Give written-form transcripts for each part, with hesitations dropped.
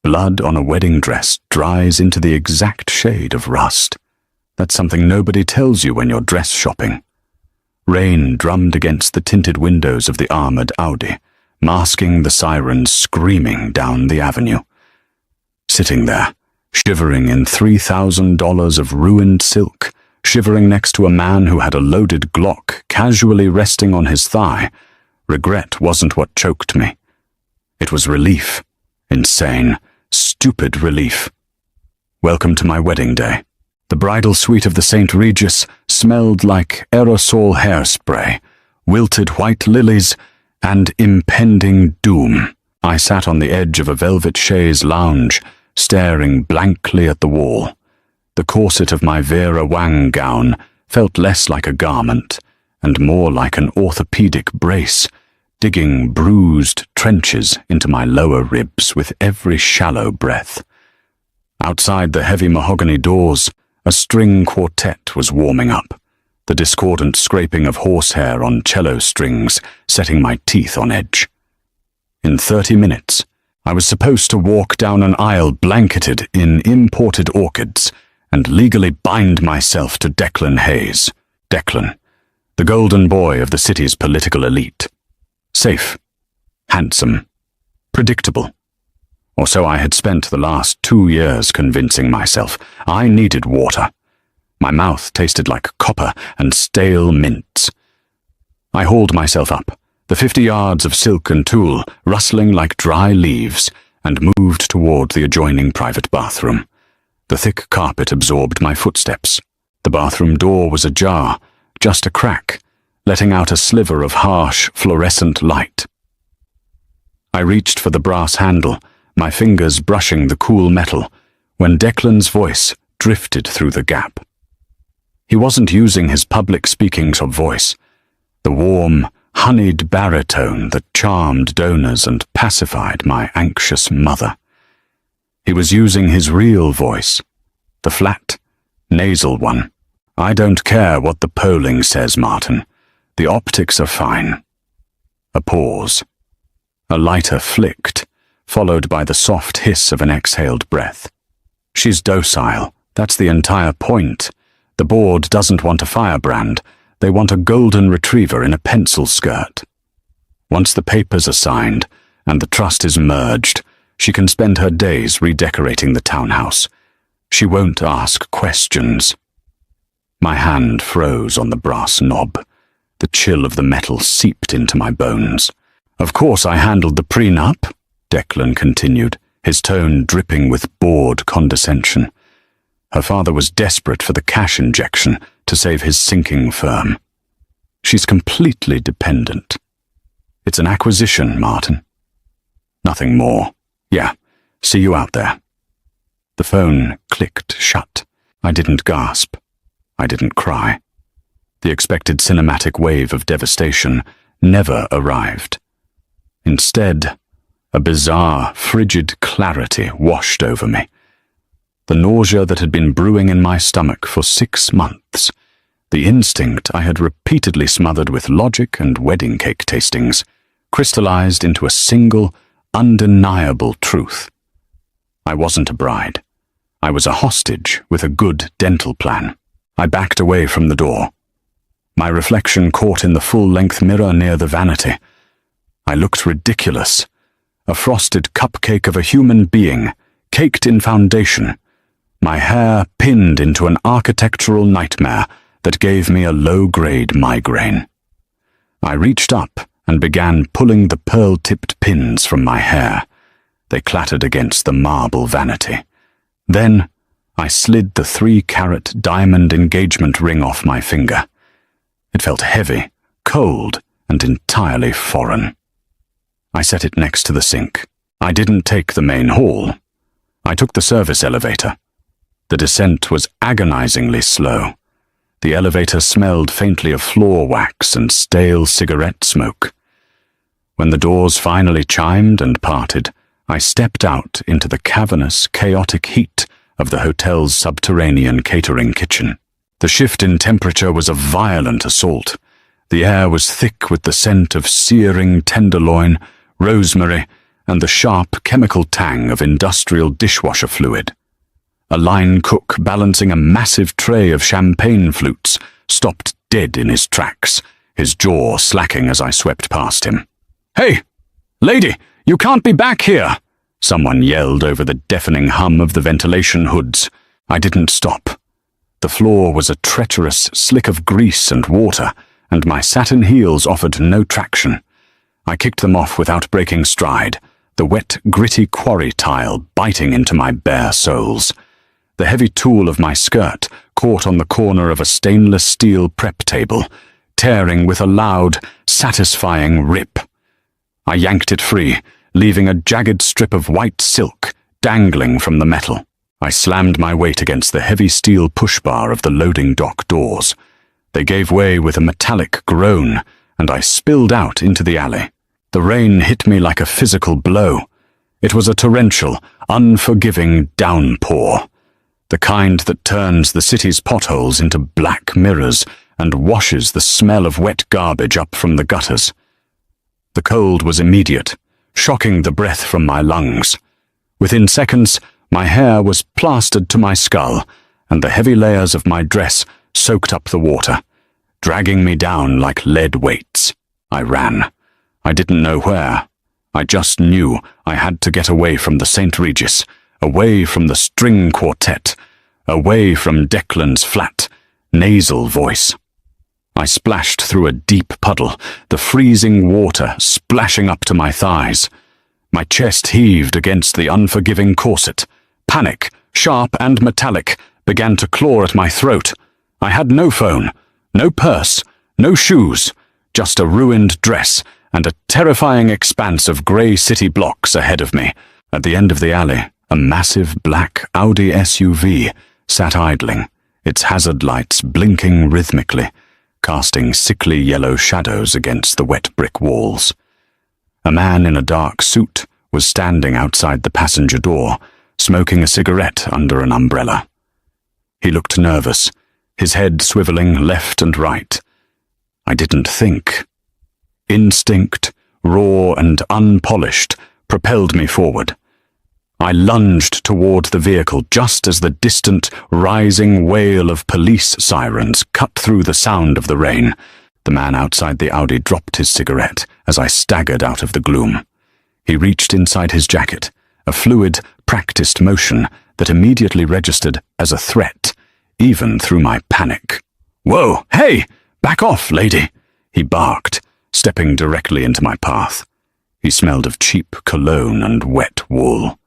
Blood on a wedding dress dries into the exact shade of rust. That's something nobody tells you when you're dress shopping. Rain drummed against the tinted windows of the armored Audi, masking the sirens screaming down the avenue. Sitting there, shivering in $3,000 of ruined silk, shivering next to a man who had a loaded Glock casually resting on his thigh, regret wasn't what choked me. It was relief. Insane, stupid relief. Welcome to my wedding day. The bridal suite of the St. Regis smelled like aerosol hairspray, wilted white lilies, and impending doom. I sat on the edge of a velvet chaise lounge, staring blankly at the wall. The corset of my Vera Wang gown felt less like a garment and more like an orthopedic brace, digging bruised trenches into my lower ribs with every shallow breath. Outside the heavy mahogany doors, a string quartet was warming up, the discordant scraping of horsehair on cello strings setting my teeth on edge. In 30 minutes, I was supposed to walk down an aisle blanketed in imported orchids and legally bind myself to Declan Hayes. Declan, the golden boy of the city's political elite. Safe, handsome, predictable. Or so I had spent the last 2 years convincing myself. I needed water. My mouth tasted like copper and stale mints. I hauled myself up, the 50 yards of silk and tulle rustling like dry leaves, and moved toward the adjoining private bathroom. The thick carpet absorbed my footsteps. The bathroom door was ajar, just a crack, letting out a sliver of harsh, fluorescent light. I reached for the brass handle, my fingers brushing the cool metal, when Declan's voice drifted through the gap. He wasn't using his public speaking voice, the warm, honeyed baritone that charmed donors and pacified my anxious mother. He was using his real voice, the flat, nasal one. I don't care what the polling says, Martin. The optics are fine. A pause. A lighter flicked, followed by the soft hiss of an exhaled breath. She's docile. That's the entire point. The board doesn't want a firebrand. They want a golden retriever in a pencil skirt. Once the papers are signed and the trust is merged, she can spend her days redecorating the townhouse. She won't ask questions. My hand froze on the brass knob. The chill of the metal seeped into my bones. Of course I handled the prenup, Declan continued, his tone dripping with bored condescension. Her father was desperate for the cash injection to save his sinking firm. She's completely dependent. It's an acquisition, Martin. Nothing more. Yeah, see you out there. The phone clicked shut. I didn't gasp. I didn't cry. The expected cinematic wave of devastation never arrived. Instead, a bizarre, frigid clarity washed over me. The nausea that had been brewing in my stomach for 6 months, the instinct I had repeatedly smothered with logic and wedding cake tastings, crystallized into a single, undeniable truth. I wasn't a bride. I was a hostage with a good dental plan. I backed away from the door. My reflection caught in the full-length mirror near the vanity. I looked ridiculous. A frosted cupcake of a human being, caked in foundation. My hair pinned into an architectural nightmare that gave me a low-grade migraine. I reached up and began pulling the pearl-tipped pins from my hair. They clattered against the marble vanity. Then I slid the 3-carat diamond engagement ring off my finger. It felt heavy, cold, and entirely foreign. I set it next to the sink. I didn't take the main hall. I took the service elevator. The descent was agonizingly slow. The elevator smelled faintly of floor wax and stale cigarette smoke. When the doors finally chimed and parted, I stepped out into the cavernous, chaotic heat of the hotel's subterranean catering kitchen. The shift in temperature was a violent assault. The air was thick with the scent of searing tenderloin, rosemary, and the sharp chemical tang of industrial dishwasher fluid. A line cook balancing a massive tray of champagne flutes stopped dead in his tracks, his jaw slacking as I swept past him. "Hey, lady, you can't be back here!" someone yelled over the deafening hum of the ventilation hoods. I didn't stop. The floor was a treacherous slick of grease and water, and my satin heels offered no traction. I kicked them off without breaking stride, the wet, gritty quarry tile biting into my bare soles. The heavy tool of my skirt caught on the corner of a stainless steel prep table, tearing with a loud, satisfying rip. I yanked it free, leaving a jagged strip of white silk dangling from the metal. I slammed my weight against the heavy steel push bar of the loading dock doors. They gave way with a metallic groan, and I spilled out into the alley. The rain hit me like a physical blow. It was a torrential, unforgiving downpour, the kind that turns the city's potholes into black mirrors and washes the smell of wet garbage up from the gutters. The cold was immediate, shocking the breath from my lungs. Within seconds, my hair was plastered to my skull, and the heavy layers of my dress soaked up the water, dragging me down like lead weights. I ran. I didn't know where. I just knew I had to get away from the St. Regis, away from the string quartet, away from Declan's flat, nasal voice. I splashed through a deep puddle, the freezing water splashing up to my thighs. My chest heaved against the unforgiving corset. Panic, sharp and metallic, began to claw at my throat. I had no phone, no purse, no shoes, just a ruined dress and a terrifying expanse of grey city blocks ahead of me. At the end of the alley, a massive black Audi SUV sat idling, its hazard lights blinking rhythmically, casting sickly yellow shadows against the wet brick walls. A man in a dark suit was standing outside the passenger door, smoking a cigarette under an umbrella. He looked nervous, his head swiveling left and right. I didn't think. Instinct, raw and unpolished, propelled me forward. I lunged toward the vehicle just as the distant, rising wail of police sirens cut through the sound of the rain. The man outside the Audi dropped his cigarette as I staggered out of the gloom. He reached inside his jacket, a fluid, practiced motion that immediately registered as a threat, even through my panic. "Whoa, hey! Back off, lady!" he barked, stepping directly into my path. He smelled of cheap cologne and wet wool.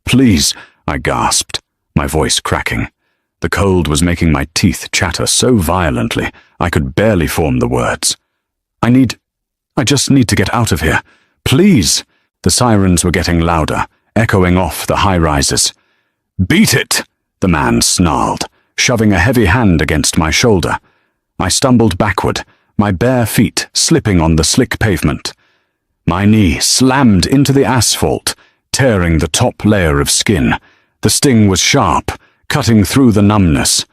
"Please," I gasped, my voice cracking. The cold was making my teeth chatter so violently I could barely form the words. I just need to get out of here. Please!" The sirens were getting louder, echoing off the high-rises. "Beat it!" the man snarled, shoving a heavy hand against my shoulder. I stumbled backward, my bare feet slipping on the slick pavement. My knee slammed into the asphalt, tearing the top layer of skin. The sting was sharp, cutting through the numbness.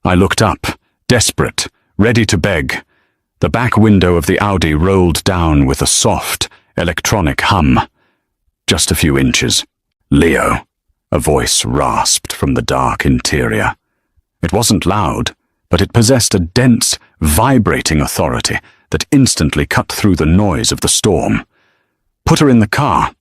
I looked up, desperate, ready to beg. The back window of the Audi rolled down with a soft, electronic hum. Just a few inches. "Leo," a voice rasped from the dark interior. It wasn't loud, but it possessed a dense, vibrating authority that instantly cut through the noise of the storm. "Put her in the car."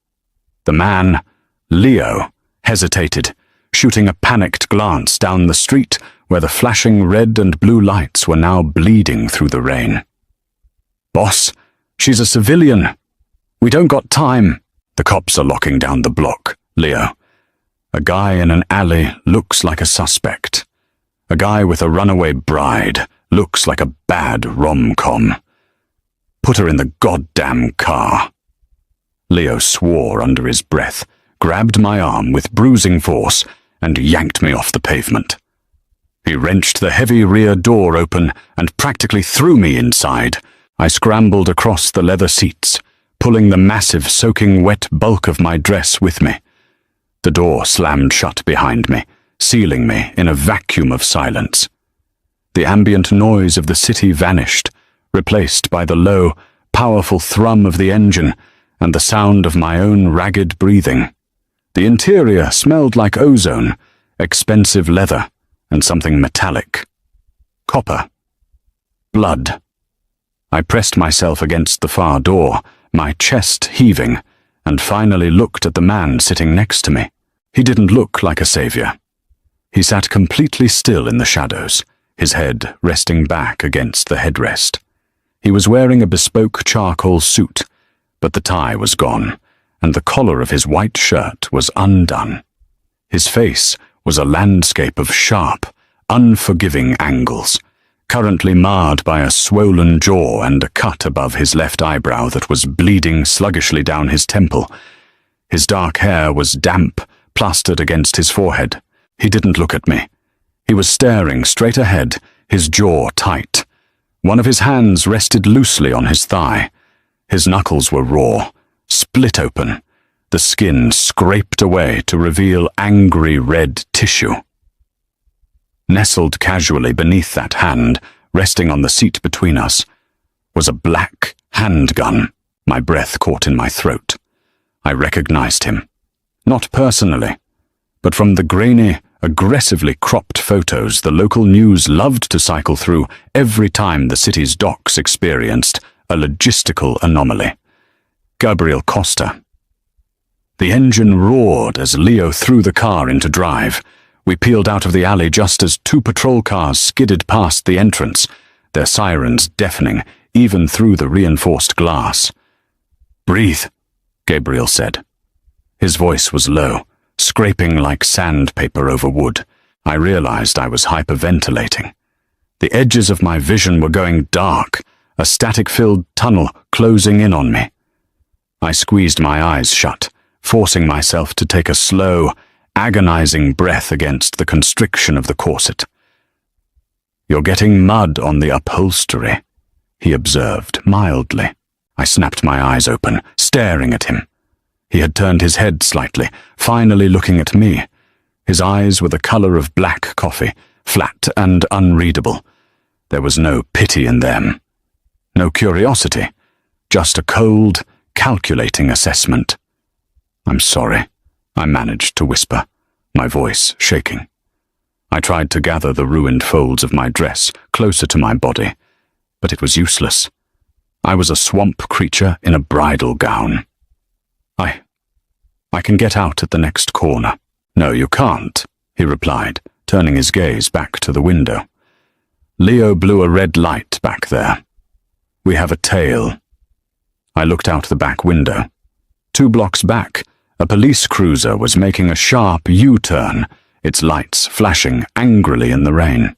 The man, Leo, hesitated, shooting a panicked glance down the street where the flashing red and blue lights were now bleeding through the rain. "Boss, she's a civilian. We don't got time." "The cops are locking down the block, Leo. A guy in an alley looks like a suspect. A guy with a runaway bride looks like a bad rom-com. Put her in the goddamn car." Leo swore under his breath, grabbed my arm with bruising force, and yanked me off the pavement. He wrenched the heavy rear door open and practically threw me inside. I scrambled across the leather seats, pulling the massive, soaking wet bulk of my dress with me. The door slammed shut behind me, sealing me in a vacuum of silence. The ambient noise of the city vanished, replaced by the low, powerful thrum of the engine and the sound of my own ragged breathing. The interior smelled like ozone, expensive leather, and something metallic. Copper. Blood. I pressed myself against the far door, my chest heaving, and finally looked at the man sitting next to me. He didn't look like a savior. He sat completely still in the shadows, his head resting back against the headrest. He was wearing a bespoke charcoal suit, but the tie was gone, and the collar of his white shirt was undone. His face was a landscape of sharp, unforgiving angles, currently marred by a swollen jaw and a cut above his left eyebrow that was bleeding sluggishly down his temple. His dark hair was damp, plastered against his forehead. He didn't look at me. He was staring straight ahead, his jaw tight. One of his hands rested loosely on his thigh. His knuckles were raw, split open, the skin scraped away to reveal angry red tissue. Nestled casually beneath that hand, resting on the seat between us, was a black handgun. My breath caught in my throat. I recognized him. Not personally, but from the grainy, aggressively cropped photos the local news loved to cycle through every time the city's docks experienced a logistical anomaly. Gabriel Costa. The engine roared as Leo threw the car into drive. We peeled out of the alley just as 2 patrol cars skidded past the entrance, their sirens deafening even through the reinforced glass. "Breathe," Gabriel said. His voice was low, scraping like sandpaper over wood. I realized I was hyperventilating. The edges of my vision were going dark, a static-filled tunnel closing in on me. I squeezed my eyes shut, forcing myself to take a slow, agonizing breath against the constriction of the corset. "You're getting mud on the upholstery," he observed mildly. I snapped my eyes open, staring at him. He had turned his head slightly, finally looking at me. His eyes were the color of black coffee, flat and unreadable. There was no pity in them. No curiosity, just a cold, calculating assessment. "I'm sorry," I managed to whisper, my voice shaking. I tried to gather the ruined folds of my dress closer to my body, but it was useless. I was a swamp creature in a bridal gown. I can get out at the next corner." "No, you can't," he replied, turning his gaze back to the window. Leo blew a red light back there. "We have a tail." I looked out the back window. 2 blocks back, a police cruiser was making a sharp U-turn, its lights flashing angrily in the rain.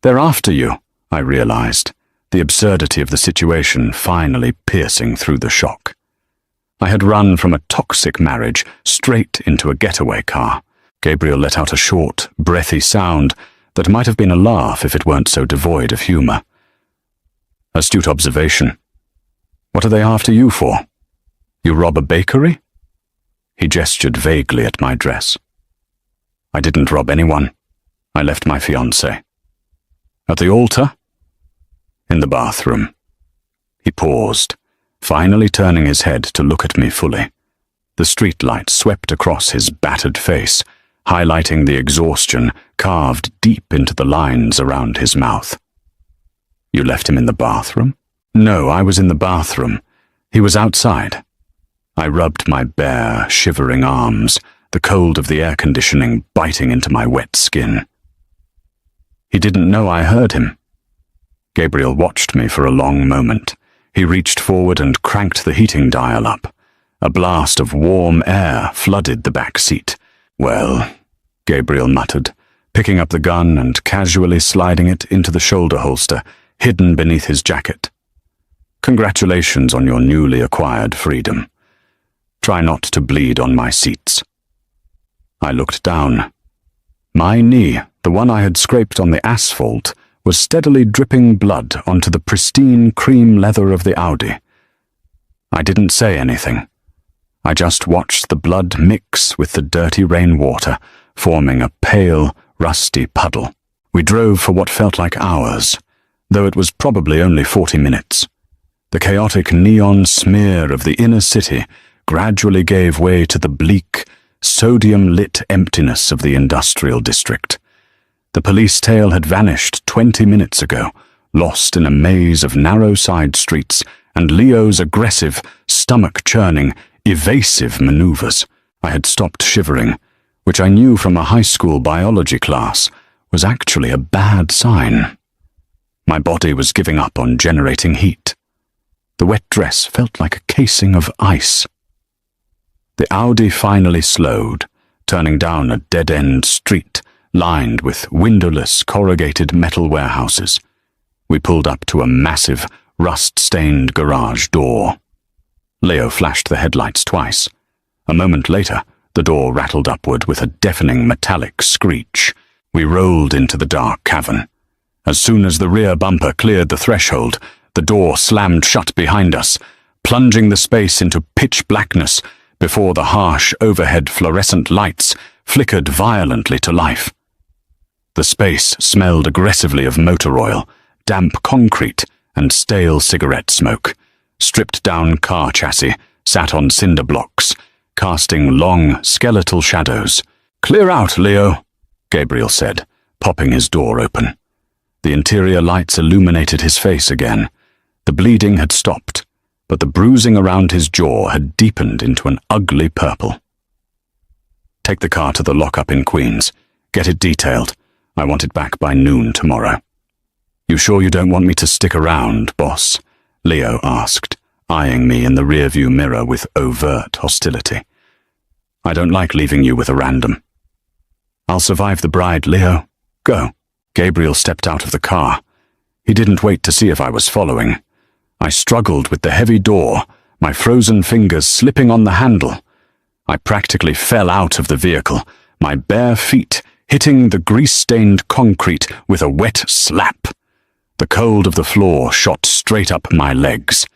"They're after you," I realized, the absurdity of the situation finally piercing through the shock. I had run from a toxic marriage straight into a getaway car. Gabriel let out a short, breathy sound that might have been a laugh if it weren't so devoid of humor. "Astute observation. What are they after you for? You rob a bakery?" He gestured vaguely at my dress. "I didn't rob anyone. I left my fiancée." "At the altar?" "In the bathroom." He paused, finally turning his head to look at me fully. The streetlight swept across his battered face, highlighting the exhaustion carved deep into the lines around his mouth. "You left him in the bathroom?" "No, I was in the bathroom. He was outside." I rubbed my bare, shivering arms, the cold of the air conditioning biting into my wet skin. "He didn't know I heard him." Gabriel watched me for a long moment. He reached forward and cranked the heating dial up. A blast of warm air flooded the back seat. "Well," Gabriel muttered, picking up the gun and casually sliding it into the shoulder holster, hidden beneath his jacket. "Congratulations on your newly acquired freedom. Try not to bleed on my seats." I looked down. My knee, the one I had scraped on the asphalt, was steadily dripping blood onto the pristine cream leather of the Audi. I didn't say anything. I just watched the blood mix with the dirty rainwater, forming a pale, rusty puddle. We drove for what felt like hours, though it was probably only 40 minutes. The chaotic neon smear of the inner city gradually gave way to the bleak, sodium-lit emptiness of the industrial district. The police tail had vanished 20 minutes ago, lost in a maze of narrow side streets and Leo's aggressive, stomach-churning, evasive maneuvers. I had stopped shivering, which I knew from a high school biology class was actually a bad sign. My body was giving up on generating heat. The wet dress felt like a casing of ice. The Audi finally slowed, turning down a dead-end street lined with windowless corrugated metal warehouses. We pulled up to a massive, rust-stained garage door. Leo flashed the headlights twice. A moment later, the door rattled upward with a deafening metallic screech. We rolled into the dark cavern. As soon as the rear bumper cleared the threshold, the door slammed shut behind us, plunging the space into pitch blackness before the harsh overhead fluorescent lights flickered violently to life. The space smelled aggressively of motor oil, damp concrete, and stale cigarette smoke. Stripped-down car chassis sat on cinder blocks, casting long, skeletal shadows. "Clear out, Leo," Gabriel said, popping his door open. The interior lights illuminated his face again. The bleeding had stopped, but the bruising around his jaw had deepened into an ugly purple. "Take the car to the lockup in Queens. Get it detailed. I want it back by noon tomorrow." "You sure you don't want me to stick around, boss?" Leo asked, eyeing me in the rearview mirror with overt hostility. "I don't like leaving you with a random." "I'll survive the bride, Leo. Go." Gabriel stepped out of the car. He didn't wait to see if I was following. I struggled with the heavy door, my frozen fingers slipping on the handle. I practically fell out of the vehicle, my bare feet hitting the grease-stained concrete with a wet slap. The cold of the floor shot straight up my legs.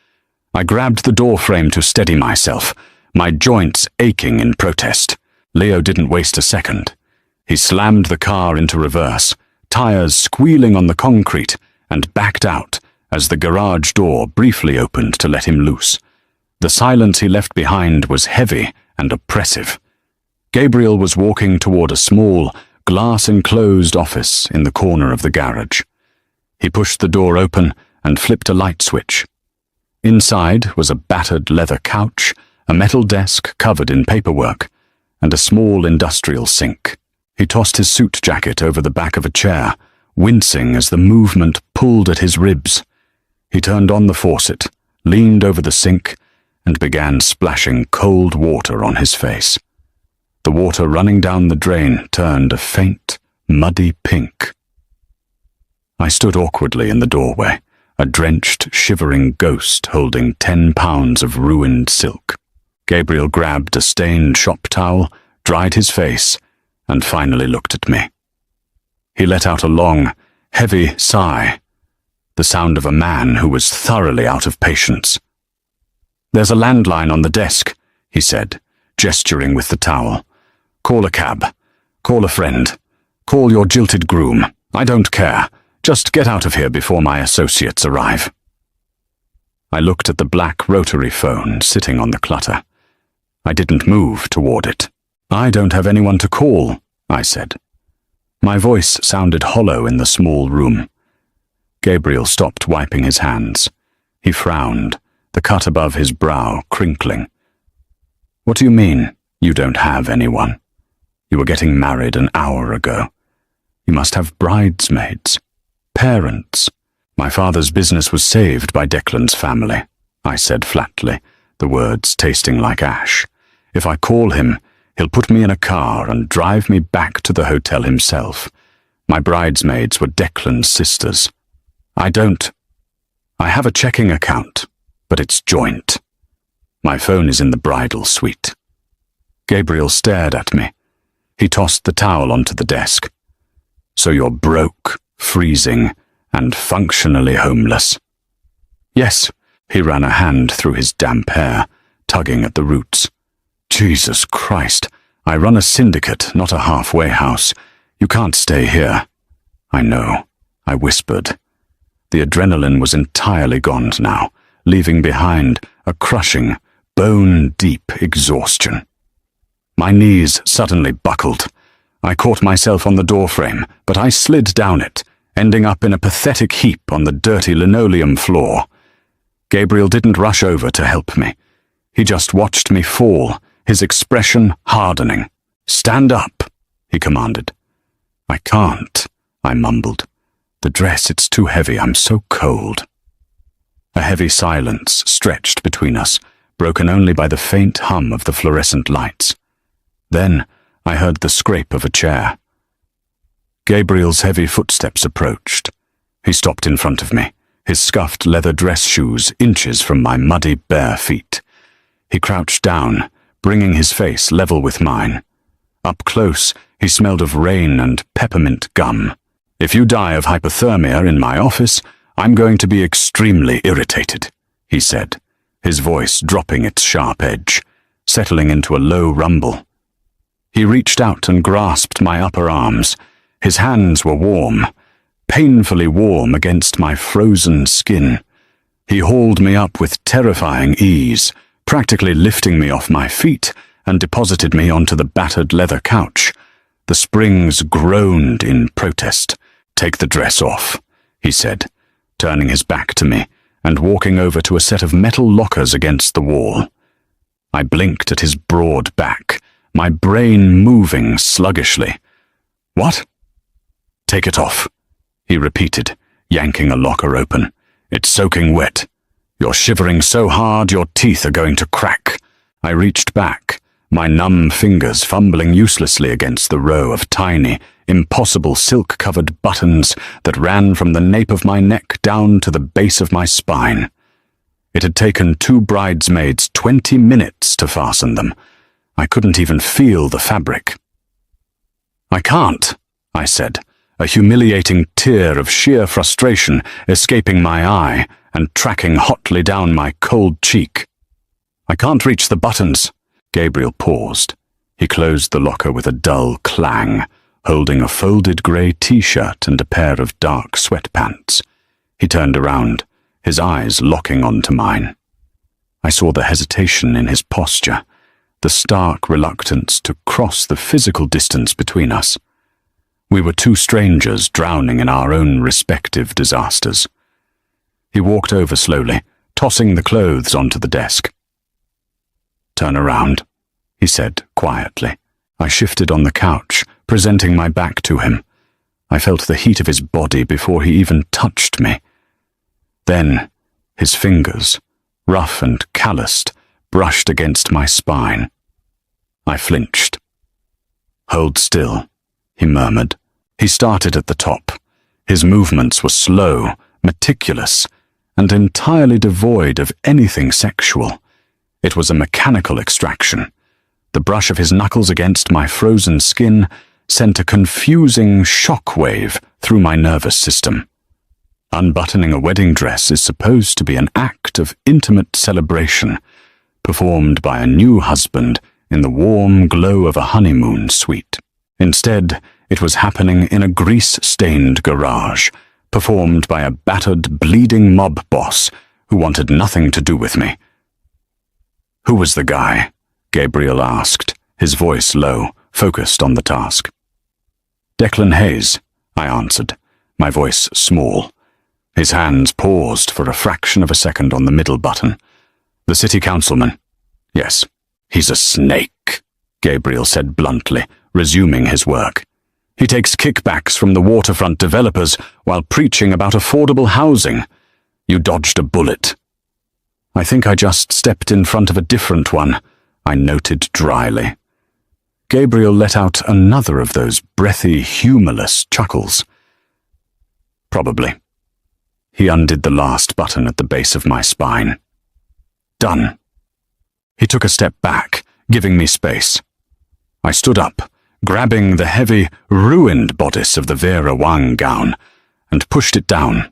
I grabbed the door frame to steady myself, my joints aching in protest. Leo didn't waste a second. He slammed the car into reverse, tires squealing on the concrete, and backed out as the garage door briefly opened to let him loose. The silence he left behind was heavy and oppressive. Gabriel was walking toward a small, glass-enclosed office in the corner of the garage. He pushed the door open and flipped a light switch. Inside was a battered leather couch, a metal desk covered in paperwork, and a small industrial sink. He tossed his suit jacket over the back of a chair, wincing as the movement pulled at his ribs. He turned on the faucet, leaned over the sink, and began splashing cold water on his face. The water running down the drain turned a faint, muddy pink. I stood awkwardly in the doorway, a drenched, shivering ghost holding 10 pounds of ruined silk. Gabriel grabbed a stained shop towel, dried his face, and finally looked at me. He let out a long, heavy sigh, the sound of a man who was thoroughly out of patience. "There's a landline on the desk," he said, gesturing with the towel. "Call a cab. Call a friend. Call your jilted groom. I don't care. Just get out of here before my associates arrive." I looked at the black rotary phone sitting on the clutter. I didn't move toward it. "I don't have anyone to call," I said. My voice sounded hollow in the small room. Gabriel stopped wiping his hands. He frowned, the cut above his brow crinkling. "What do you mean, you don't have anyone? You were getting married an hour ago. You must have bridesmaids, parents." "My father's business was saved by Declan's family," I said flatly, the words tasting like ash. "If I call him, he'll put me in a car and drive me back to the hotel himself. My bridesmaids were Declan's sisters. I have a checking account, but it's joint. My phone is in the bridal suite." Gabriel stared at me. He tossed the towel onto the desk. "So you're broke, freezing, and functionally homeless?" "Yes." He ran a hand through his damp hair, tugging at the roots. "Jesus Christ, I run a syndicate, not a halfway house. You can't stay here." "I know," I whispered. The adrenaline was entirely gone now, leaving behind a crushing, bone-deep exhaustion. My knees suddenly buckled. I caught myself on the doorframe, but I slid down it, ending up in a pathetic heap on the dirty linoleum floor. Gabriel didn't rush over to help me. He just watched me fall, his expression hardening. "Stand up," he commanded. "I can't," I mumbled. "The dress, it's too heavy, I'm so cold." A heavy silence stretched between us, broken only by the faint hum of the fluorescent lights. Then I heard the scrape of a chair. Gabriel's heavy footsteps approached. He stopped in front of me, his scuffed leather dress shoes inches from my muddy, bare feet. He crouched down, bringing his face level with mine. Up close, he smelled of rain and peppermint gum. "If you die of hypothermia in my office, I'm going to be extremely irritated," he said, his voice dropping its sharp edge, settling into a low rumble. He reached out and grasped my upper arms. His hands were warm, painfully warm against my frozen skin. He hauled me up with terrifying ease, practically lifting me off my feet, and deposited me onto the battered leather couch. The springs groaned in protest. "Take the dress off," he said, turning his back to me and walking over to a set of metal lockers against the wall. I blinked at his broad back, my brain moving sluggishly. "What?" "Take it off," he repeated, yanking a locker open. "It's soaking wet. You're shivering so hard your teeth are going to crack." I reached back, my numb fingers fumbling uselessly against the row of tiny, impossible silk-covered buttons that ran from the nape of my neck down to the base of my spine. It had taken 2 bridesmaids 20 minutes to fasten them. I couldn't even feel the fabric. "I can't," I said, a humiliating tear of sheer frustration escaping my eye and tracking hotly down my cold cheek. "I can't reach the buttons." Gabriel paused. He closed the locker with a dull clang, holding a folded grey t-shirt and a pair of dark sweatpants. He turned around, his eyes locking onto mine. I saw the hesitation in his posture, the stark reluctance to cross the physical distance between us. We were 2 strangers drowning in our own respective disasters. He walked over slowly, tossing the clothes onto the desk. "Turn around," he said quietly. I shifted on the couch, presenting my back to him. I felt the heat of his body before he even touched me. Then, his fingers, rough and calloused, brushed against my spine. I flinched. "Hold still," he murmured. He started at the top. His movements were slow, meticulous, and entirely devoid of anything sexual. It was a mechanical extraction. The brush of his knuckles against my frozen skin sent a confusing shock wave through my nervous system. Unbuttoning a wedding dress is supposed to be an act of intimate celebration, performed by a new husband in the warm glow of a honeymoon suite. Instead, it was happening in a grease-stained garage, performed by a battered, bleeding mob boss who wanted nothing to do with me. "Who was the guy?" Gabriel asked, his voice low, focused on the task. "Declan Hayes," I answered, my voice small. His hands paused for a fraction of a second on the middle button. "The city councilman." "Yes." "He's a snake," Gabriel said bluntly, resuming his work. "He takes kickbacks from the waterfront developers while preaching about affordable housing. You dodged a bullet." "I think I just stepped in front of a different one," I noted dryly. Gabriel let out another of those breathy, humorless chuckles. "Probably." He undid the last button at the base of my spine. "Done." He took a step back, giving me space. I stood up, grabbing the heavy, ruined bodice of the Vera Wang gown, and pushed it down.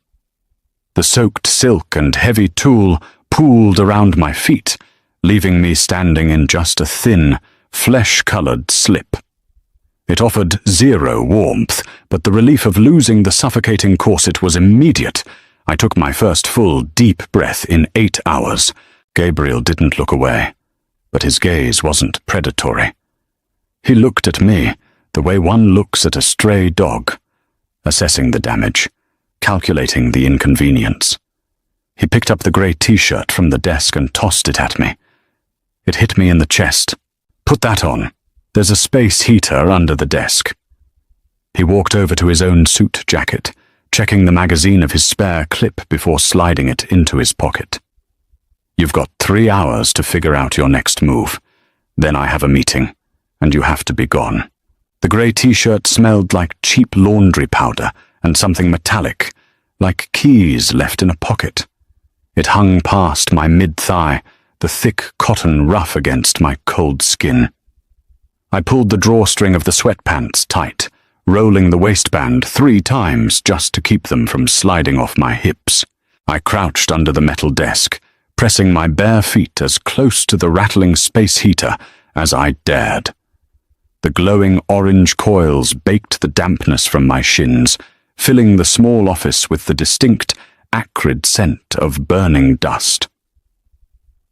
The soaked silk and heavy tulle pooled around my feet, leaving me standing in just a thin, flesh-colored slip. It offered zero warmth, but the relief of losing the suffocating corset was immediate. I took my first full, deep breath in 8 hours. Gabriel didn't look away, but his gaze wasn't predatory. He looked at me the way one looks at a stray dog, assessing the damage, calculating the inconvenience. He picked up the grey t-shirt from the desk and tossed it at me. It hit me in the chest. "Put that on. There's a space heater under the desk." He walked over to his own suit jacket, checking the magazine of his spare clip before sliding it into his pocket. "You've got 3 hours to figure out your next move. Then I have a meeting, and you have to be gone." The grey t-shirt smelled like cheap laundry powder and something metallic, like keys left in a pocket. It hung past my mid-thigh, the thick cotton rough against my cold skin. I pulled the drawstring of the sweatpants tight, rolling the waistband 3 times just to keep them from sliding off my hips. I crouched under the metal desk, pressing my bare feet as close to the rattling space heater as I dared. The glowing orange coils baked the dampness from my shins, filling the small office with the distinct, acrid scent of burning dust.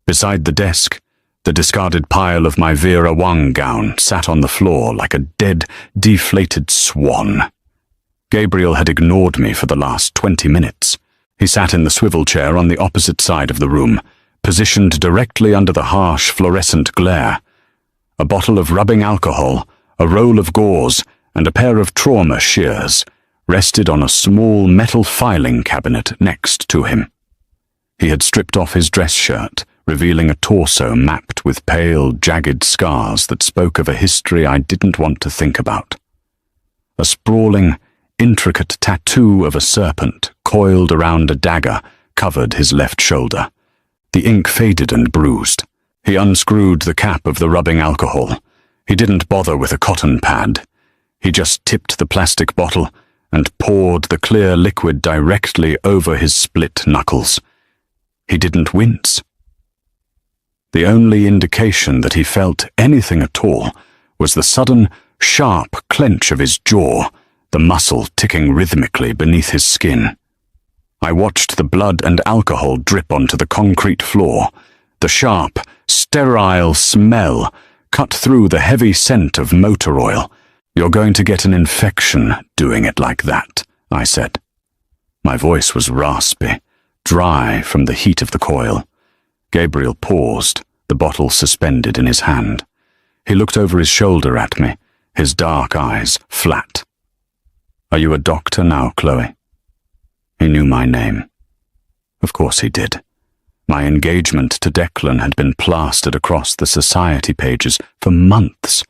Beside the desk, the discarded pile of my Vera Wang gown sat on the floor like a dead, deflated swan. Gabriel had ignored me for the last 20 minutes. He sat in the swivel chair on the opposite side of the room, positioned directly under the harsh fluorescent glare. A bottle of rubbing alcohol, a roll of gauze, and a pair of trauma shears rested on a small metal filing cabinet next to him. He had stripped off his dress shirt, revealing a torso mapped with pale, jagged scars that spoke of a history I didn't want to think about. A sprawling, intricate tattoo of a serpent coiled around a dagger covered his left shoulder. The ink faded and bruised. He unscrewed the cap of the rubbing alcohol. He didn't bother with a cotton pad. He just tipped the plastic bottle and poured the clear liquid directly over his split knuckles. He didn't wince. The only indication that he felt anything at all was the sudden, sharp clench of his jaw, the muscle ticking rhythmically beneath his skin. I watched the blood and alcohol drip onto the concrete floor. The sharp, sterile smell cut through the heavy scent of motor oil. "You're going to get an infection doing it like that," I said. My voice was raspy, dry from the heat of the coil. Gabriel paused, the bottle suspended in his hand. He looked over his shoulder at me, his dark eyes flat. "Are you a doctor now, Chloe?" He knew my name. Of course he did. My engagement to Declan had been plastered across the society pages for months.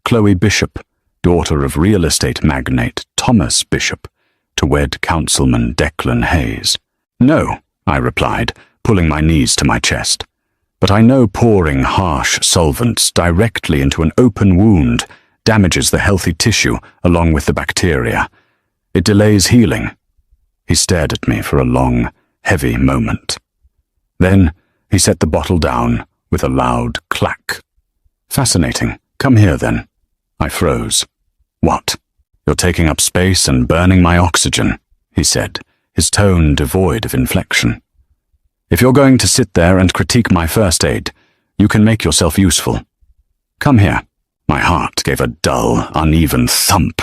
Chloe Bishop, daughter of real estate magnate Thomas Bishop, to wed Councilman Declan Hayes. "No," I replied, pulling my knees to my chest. "But I know pouring harsh solvents directly into an open wound damages the healthy tissue along with the bacteria. It delays healing." He stared at me for a long, heavy moment. Then he set the bottle down with a loud clack. "Fascinating. Come here, then." I froze. "What?" "You're taking up space and burning my oxygen," he said, his tone devoid of inflection. "If you're going to sit there and critique my first aid, you can make yourself useful. Come here." My heart gave a dull, uneven thump.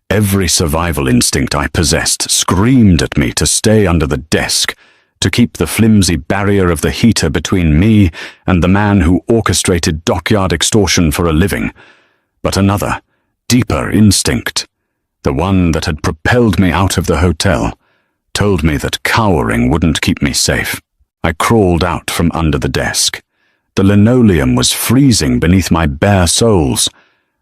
Every survival instinct I possessed screamed at me to stay under the desk, to keep the flimsy barrier of the heater between me and the man who orchestrated dockyard extortion for a living. But another, deeper instinct, the one that had propelled me out of the hotel, told me that cowering wouldn't keep me safe. I crawled out from under the desk. The linoleum was freezing beneath my bare soles.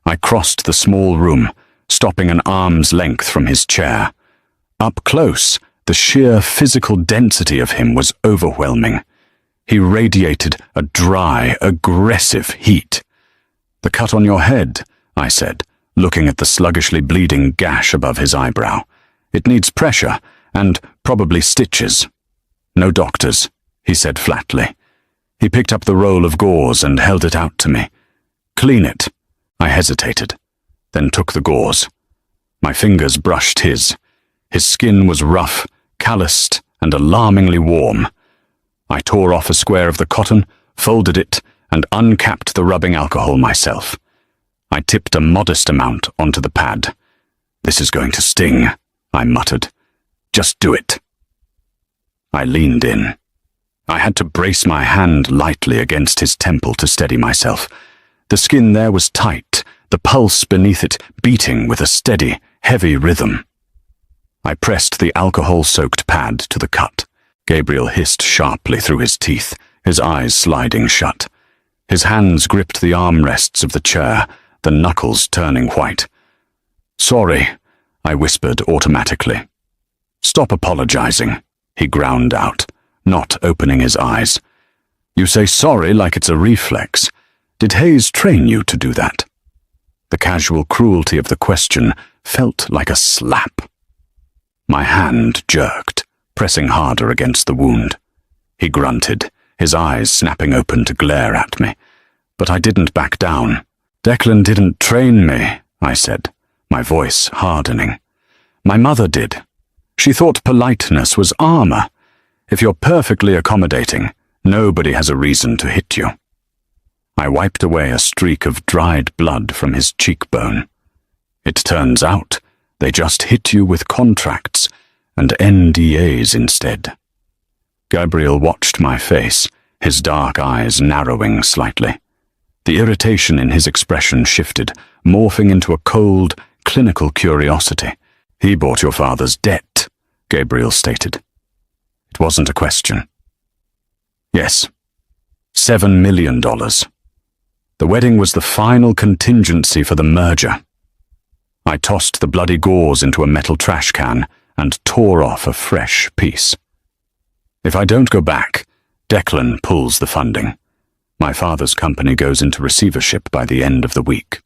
I crossed the small room, stopping an arm's length from his chair. Up close, the sheer physical density of him was overwhelming. He radiated a dry, aggressive heat. "The cut on your head," I said, looking at the sluggishly bleeding gash above his eyebrow. "It needs pressure, and probably stitches." "No doctors," he said flatly. He picked up the roll of gauze and held it out to me. "Clean it." I hesitated, then took the gauze. My fingers brushed his. His skin was rough, calloused, and alarmingly warm. I tore off a square of the cotton, folded it, and uncapped the rubbing alcohol myself. I tipped a modest amount onto the pad. "This is going to sting," I muttered. "Just do it." I leaned in. I had to brace my hand lightly against his temple to steady myself. The skin there was tight, the pulse beneath it beating with a steady, heavy rhythm. I pressed the alcohol-soaked pad to the cut. Gabriel hissed sharply through his teeth, his eyes sliding shut. His hands gripped the armrests of the chair, the knuckles turning white. "Sorry," I whispered automatically. "Stop apologizing," he ground out, not opening his eyes. "You say sorry like it's a reflex. Did Hayes train you to do that?" The casual cruelty of the question felt like a slap. My hand jerked, pressing harder against the wound. He grunted, his eyes snapping open to glare at me. But I didn't back down. "Declan didn't train me," I said, my voice hardening. "My mother did. She thought politeness was armor. If you're perfectly accommodating, nobody has a reason to hit you." I wiped away a streak of dried blood from his cheekbone. "It turns out they just hit you with contracts and NDAs instead." Gabriel watched my face, his dark eyes narrowing slightly. The irritation in his expression shifted, morphing into a cold, clinical curiosity. "He bought your father's debt," Gabriel stated. It wasn't a question. "Yes. $7 million. The wedding was the final contingency for the merger." I tossed the bloody gauze into a metal trash can and tore off a fresh piece. "If I don't go back, Declan pulls the funding. My father's company goes into receivership by the end of the week."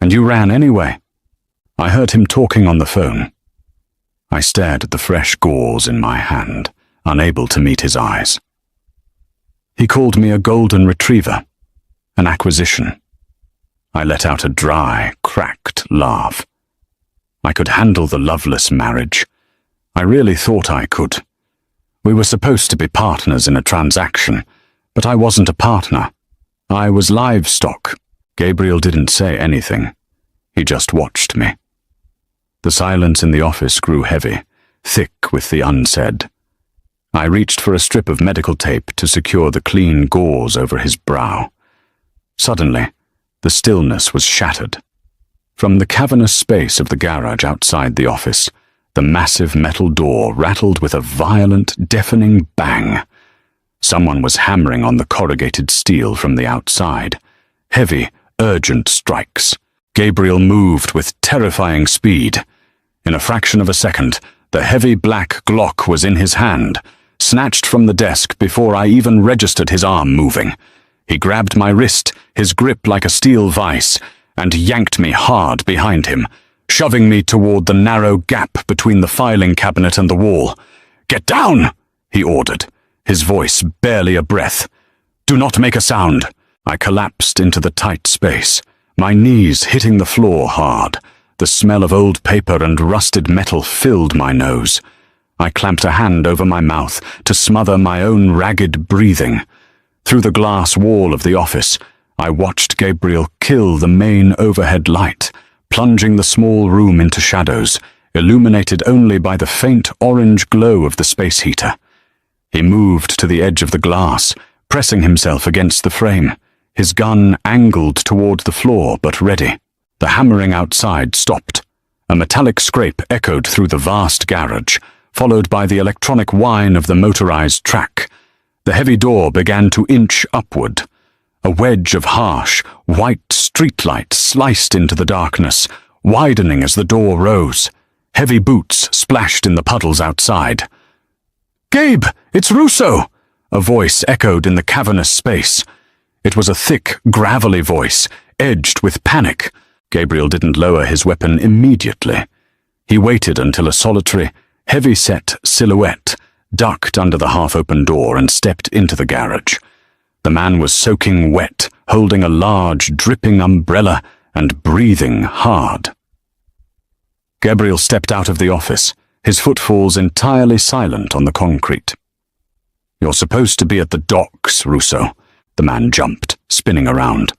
"And you ran anyway?" I heard him talking on the phone. I stared at the fresh gauze in my hand, unable to meet his eyes. "He called me a golden retriever, an acquisition." I let out a dry, cracked laugh. I could handle the loveless marriage. I really thought I could. We were supposed to be partners in a transaction, but I wasn't a partner. I was livestock. Gabriel didn't say anything. He just watched me. The silence in the office grew heavy, thick with the unsaid. I reached for a strip of medical tape to secure the clean gauze over his brow. Suddenly, the stillness was shattered. From the cavernous space of the garage outside the office, the massive metal door rattled with a violent, deafening bang. Someone was hammering on the corrugated steel from the outside. Heavy, urgent strikes. Gabriel moved with terrifying speed. In a fraction of a second, the heavy black Glock was in his hand, snatched from the desk before I even registered his arm moving. He grabbed my wrist, his grip like a steel vice, and yanked me hard behind him, shoving me toward the narrow gap between the filing cabinet and the wall. "Get down!" he ordered, his voice barely a breath. "Do not make a sound." I collapsed into the tight space, my knees hitting the floor hard. The smell of old paper and rusted metal filled my nose. I clamped a hand over my mouth to smother my own ragged breathing. Through the glass wall of the office, I watched Gabriel kill the main overhead light, plunging the small room into shadows, illuminated only by the faint orange glow of the space heater. He moved to the edge of the glass, pressing himself against the frame, his gun angled toward the floor but ready. The hammering outside stopped. A metallic scrape echoed through the vast garage, followed by the electronic whine of the motorized track. The heavy door began to inch upward. A wedge of harsh, white streetlight sliced into the darkness, widening as the door rose. Heavy boots splashed in the puddles outside. "Gabe, it's Russo!" A voice echoed in the cavernous space. It was a thick, gravelly voice, edged with panic. Gabriel didn't lower his weapon immediately. He waited until a solitary, heavy-set silhouette ducked under the half-open door and stepped into the garage. The man was soaking wet, holding a large, dripping umbrella and breathing hard. Gabriel stepped out of the office, his footfalls entirely silent on the concrete. "You're supposed to be at the docks, Russo." The man jumped, spinning around.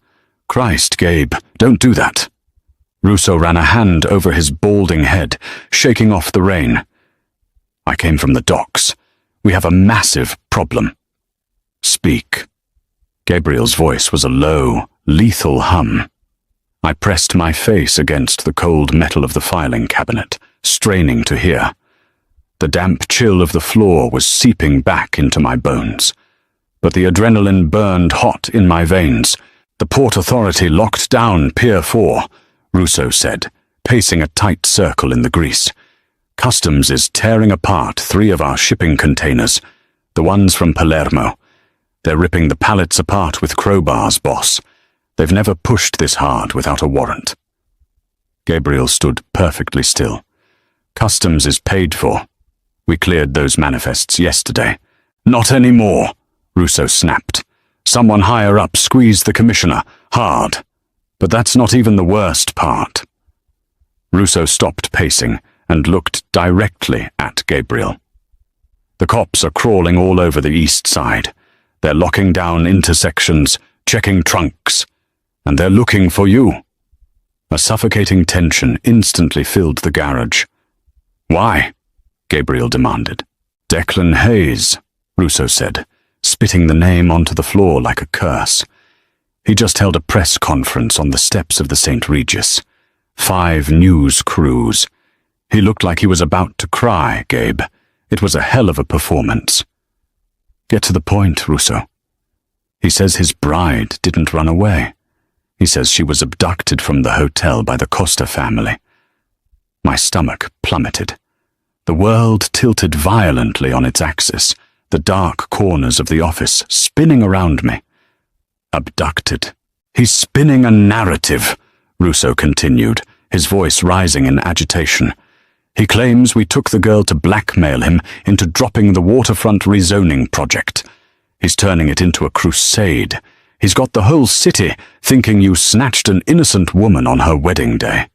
"Christ, Gabe, don't do that." Russo ran a hand over his balding head, shaking off the rain. "I came from the docks. We have a massive problem." "Speak." Gabriel's voice was a low, lethal hum. I pressed my face against the cold metal of the filing cabinet, straining to hear. The damp chill of the floor was seeping back into my bones. But the adrenaline burned hot in my veins. "The Port Authority locked down Pier 4, Russo said, pacing a tight circle in the grease. "Customs is tearing apart 3 of our shipping containers, the ones from Palermo. They're ripping the pallets apart with crowbars, boss. They've never pushed this hard without a warrant." Gabriel stood perfectly still. "Customs is paid for. We cleared those manifests yesterday." "Not anymore," Russo snapped. "Someone higher up squeezed the commissioner hard. But that's not even the worst part." Russo stopped pacing and looked directly at Gabriel. "The cops are crawling all over the east side. They're locking down intersections, checking trunks. And they're looking for you." A suffocating tension instantly filled the garage. "Why?" Gabriel demanded. "Declan Hayes," Russo said, spitting the name onto the floor like a curse. "He just held a press conference on the steps of the St. Regis. 5 news crews. He looked like he was about to cry, Gabe. It was a hell of a performance." "Get to the point, Russo." "He says his bride didn't run away. He says she was abducted from the hotel by the Costa family." My stomach plummeted. The world tilted violently on its axis, the dark corners of the office spinning around me. "Abducted. He's spinning a narrative," Russo continued, his voice rising in agitation. "He claims we took the girl to blackmail him into dropping the waterfront rezoning project. He's turning it into a crusade. He's got the whole city thinking you snatched an innocent woman on her wedding day.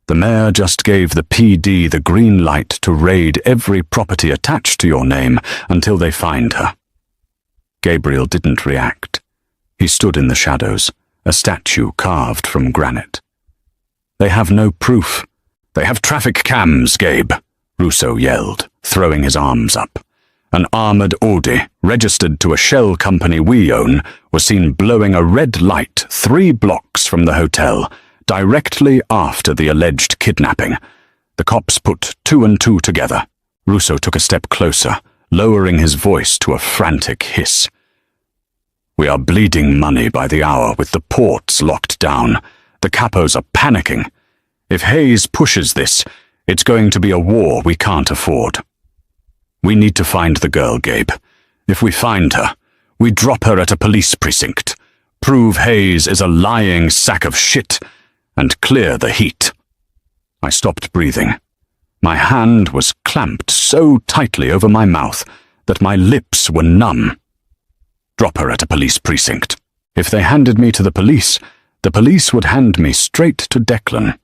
The mayor just gave the PD the green light to raid every property attached to your name until they find her." Gabriel didn't react. He stood in the shadows, a statue carved from granite. "They have no proof. They have traffic cams, Gabe," Russo yelled, throwing his arms up. "An armored Audi, registered to a shell company we own, was seen blowing a red light 3 blocks from the hotel, directly after the alleged kidnapping. The cops put 2 and 2 together." Russo took a step closer, lowering his voice to a frantic hiss. "We are bleeding money by the hour with the ports locked down. The capos are panicking. If Hayes pushes this, it's going to be a war we can't afford. We need to find the girl, Gabe. If we find her, we drop her at a police precinct, prove Hayes is a lying sack of shit, and clear the heat." I stopped breathing. My hand was clamped so tightly over my mouth that my lips were numb. Drop her at a police precinct. If they handed me to the police would hand me straight to Declan.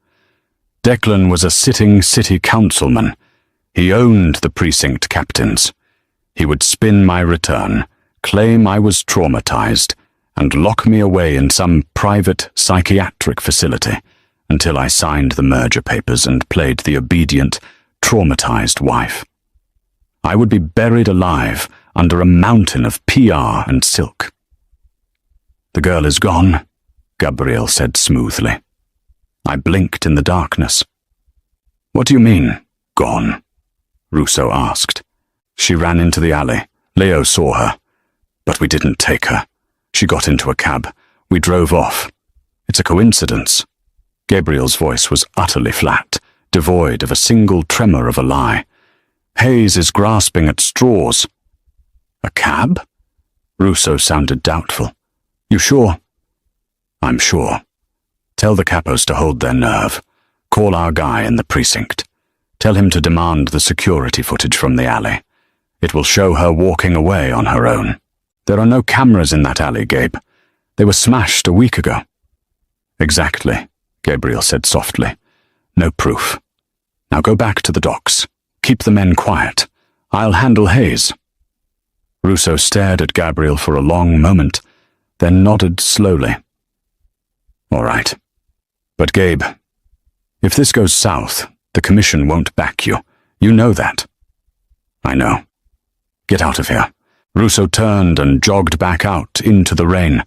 Declan was a sitting city councilman. He owned the precinct captains. He would spin my return, claim I was traumatized, and lock me away in some private psychiatric facility until I signed the merger papers and played the obedient, traumatized wife. I would be buried alive under a mountain of PR and silk. "The girl is gone," Gabriel said smoothly. I blinked in the darkness. "What do you mean, gone?" Russo asked. "She ran into the alley. Leo saw her. But we didn't take her. She got into a cab. We drove off. It's a coincidence." Gabriel's voice was utterly flat, devoid of a single tremor of a lie. "Hayes is grasping at straws." "A cab?" Russo sounded doubtful. "You sure?" "I'm sure. Tell the capos to hold their nerve. Call our guy in the precinct. Tell him to demand the security footage from the alley. It will show her walking away on her own. There are no cameras in that alley, Gabe. They were smashed a week ago." "Exactly," Gabriel said softly. "No proof. Now go back to the docks. keep the men quiet. I'll handle Hayes." Russo stared at Gabriel for a long moment, then nodded slowly. "All right. But Gabe, if this goes south, the commission won't back you. You know that." "I know. Get out of here." Russo turned and jogged back out into the rain.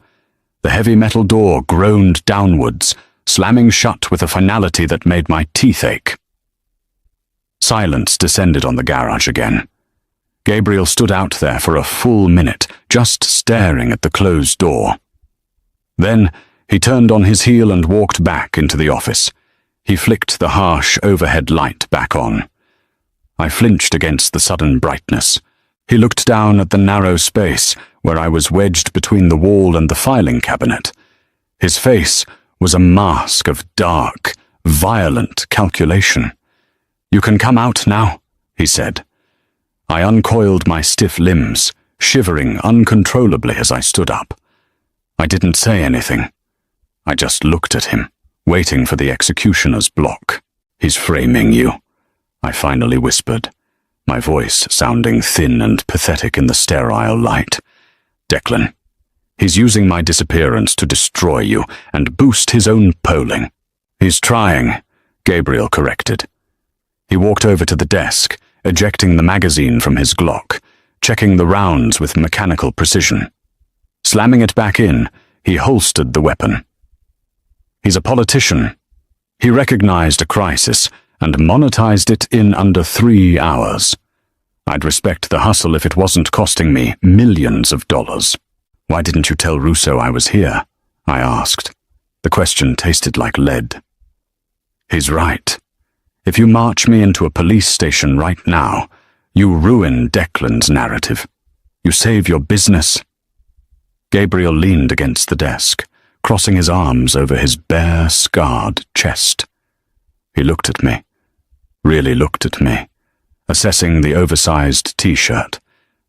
The heavy metal door groaned downwards, slamming shut with a finality that made my teeth ache. Silence descended on the garage again. Gabriel stood out there for a full minute, just staring at the closed door. Then he turned on his heel and walked back into the office. He flicked the harsh overhead light back on. I flinched against the sudden brightness. He looked down at the narrow space where I was wedged between the wall and the filing cabinet. His face was a mask of dark, violent calculation. "You can come out now," he said. I uncoiled my stiff limbs, shivering uncontrollably as I stood up. I didn't say anything. I just looked at him, waiting for the executioner's block. "He's framing you," I finally whispered, my voice sounding thin and pathetic in the sterile light. "Declan, he's using my disappearance to destroy you and boost his own polling." "He's trying," Gabriel corrected. He walked over to the desk, ejecting the magazine from his Glock, checking the rounds with mechanical precision. Slamming it back in, he holstered the weapon. "He's a politician. He recognized a crisis and monetized it in under 3 hours. I'd respect the hustle if it wasn't costing me millions of dollars." "Why didn't you tell Russo I was here?" I asked. The question tasted like lead. "He's right. If you march me into a police station right now, you ruin Declan's narrative. You save your business." Gabriel leaned against the desk, crossing his arms over his bare, scarred chest. He looked at me, really looked at me, assessing the oversized t-shirt,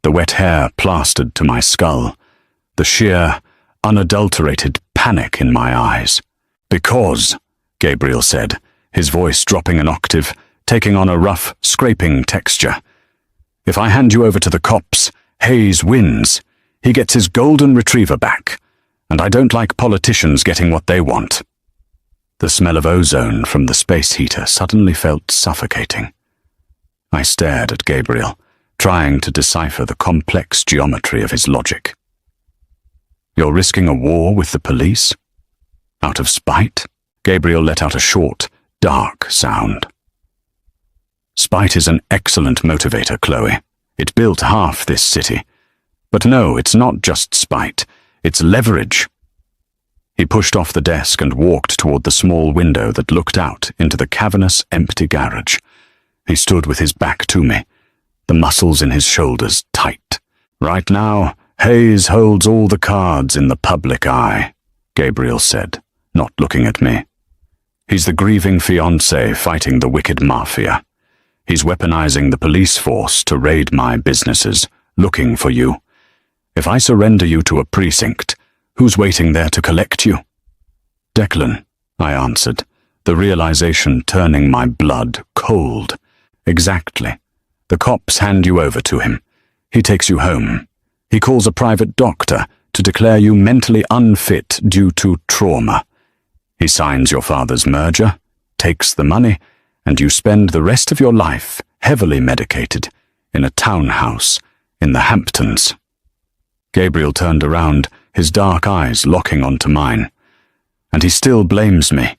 the wet hair plastered to my skull, the sheer, unadulterated panic in my eyes. "Because," Gabriel said, his voice dropping an octave, taking on a rough, scraping texture, "if I hand you over to the cops, Hayes wins. He gets his golden retriever back, and I don't like politicians getting what they want." The smell of ozone from the space heater suddenly felt suffocating. I stared at Gabriel, trying to decipher the complex geometry of his logic. "You're risking a war with the police? Out of spite?" Gabriel let out a short, dark sound. "Spite is an excellent motivator, Chloe. It built half this city. But no, it's not just spite. It's leverage." He pushed off the desk and walked toward the small window that looked out into the cavernous, empty garage. He stood with his back to me, the muscles in his shoulders tight. "Right now, Hayes holds all the cards in the public eye," Gabriel said, not looking at me. "He's the grieving fiancé fighting the wicked Mafia. He's weaponizing the police force to raid my businesses, looking for you. If I surrender you to a precinct, who's waiting there to collect you?" "Declan," I answered, the realization turning my blood cold. "Exactly. The cops hand you over to him. He takes you home. He calls a private doctor to declare you mentally unfit due to trauma. He signs your father's merger, takes the money, and you spend the rest of your life heavily medicated in a townhouse in the Hamptons." Gabriel turned around, his dark eyes locking onto mine. "And he still blames me.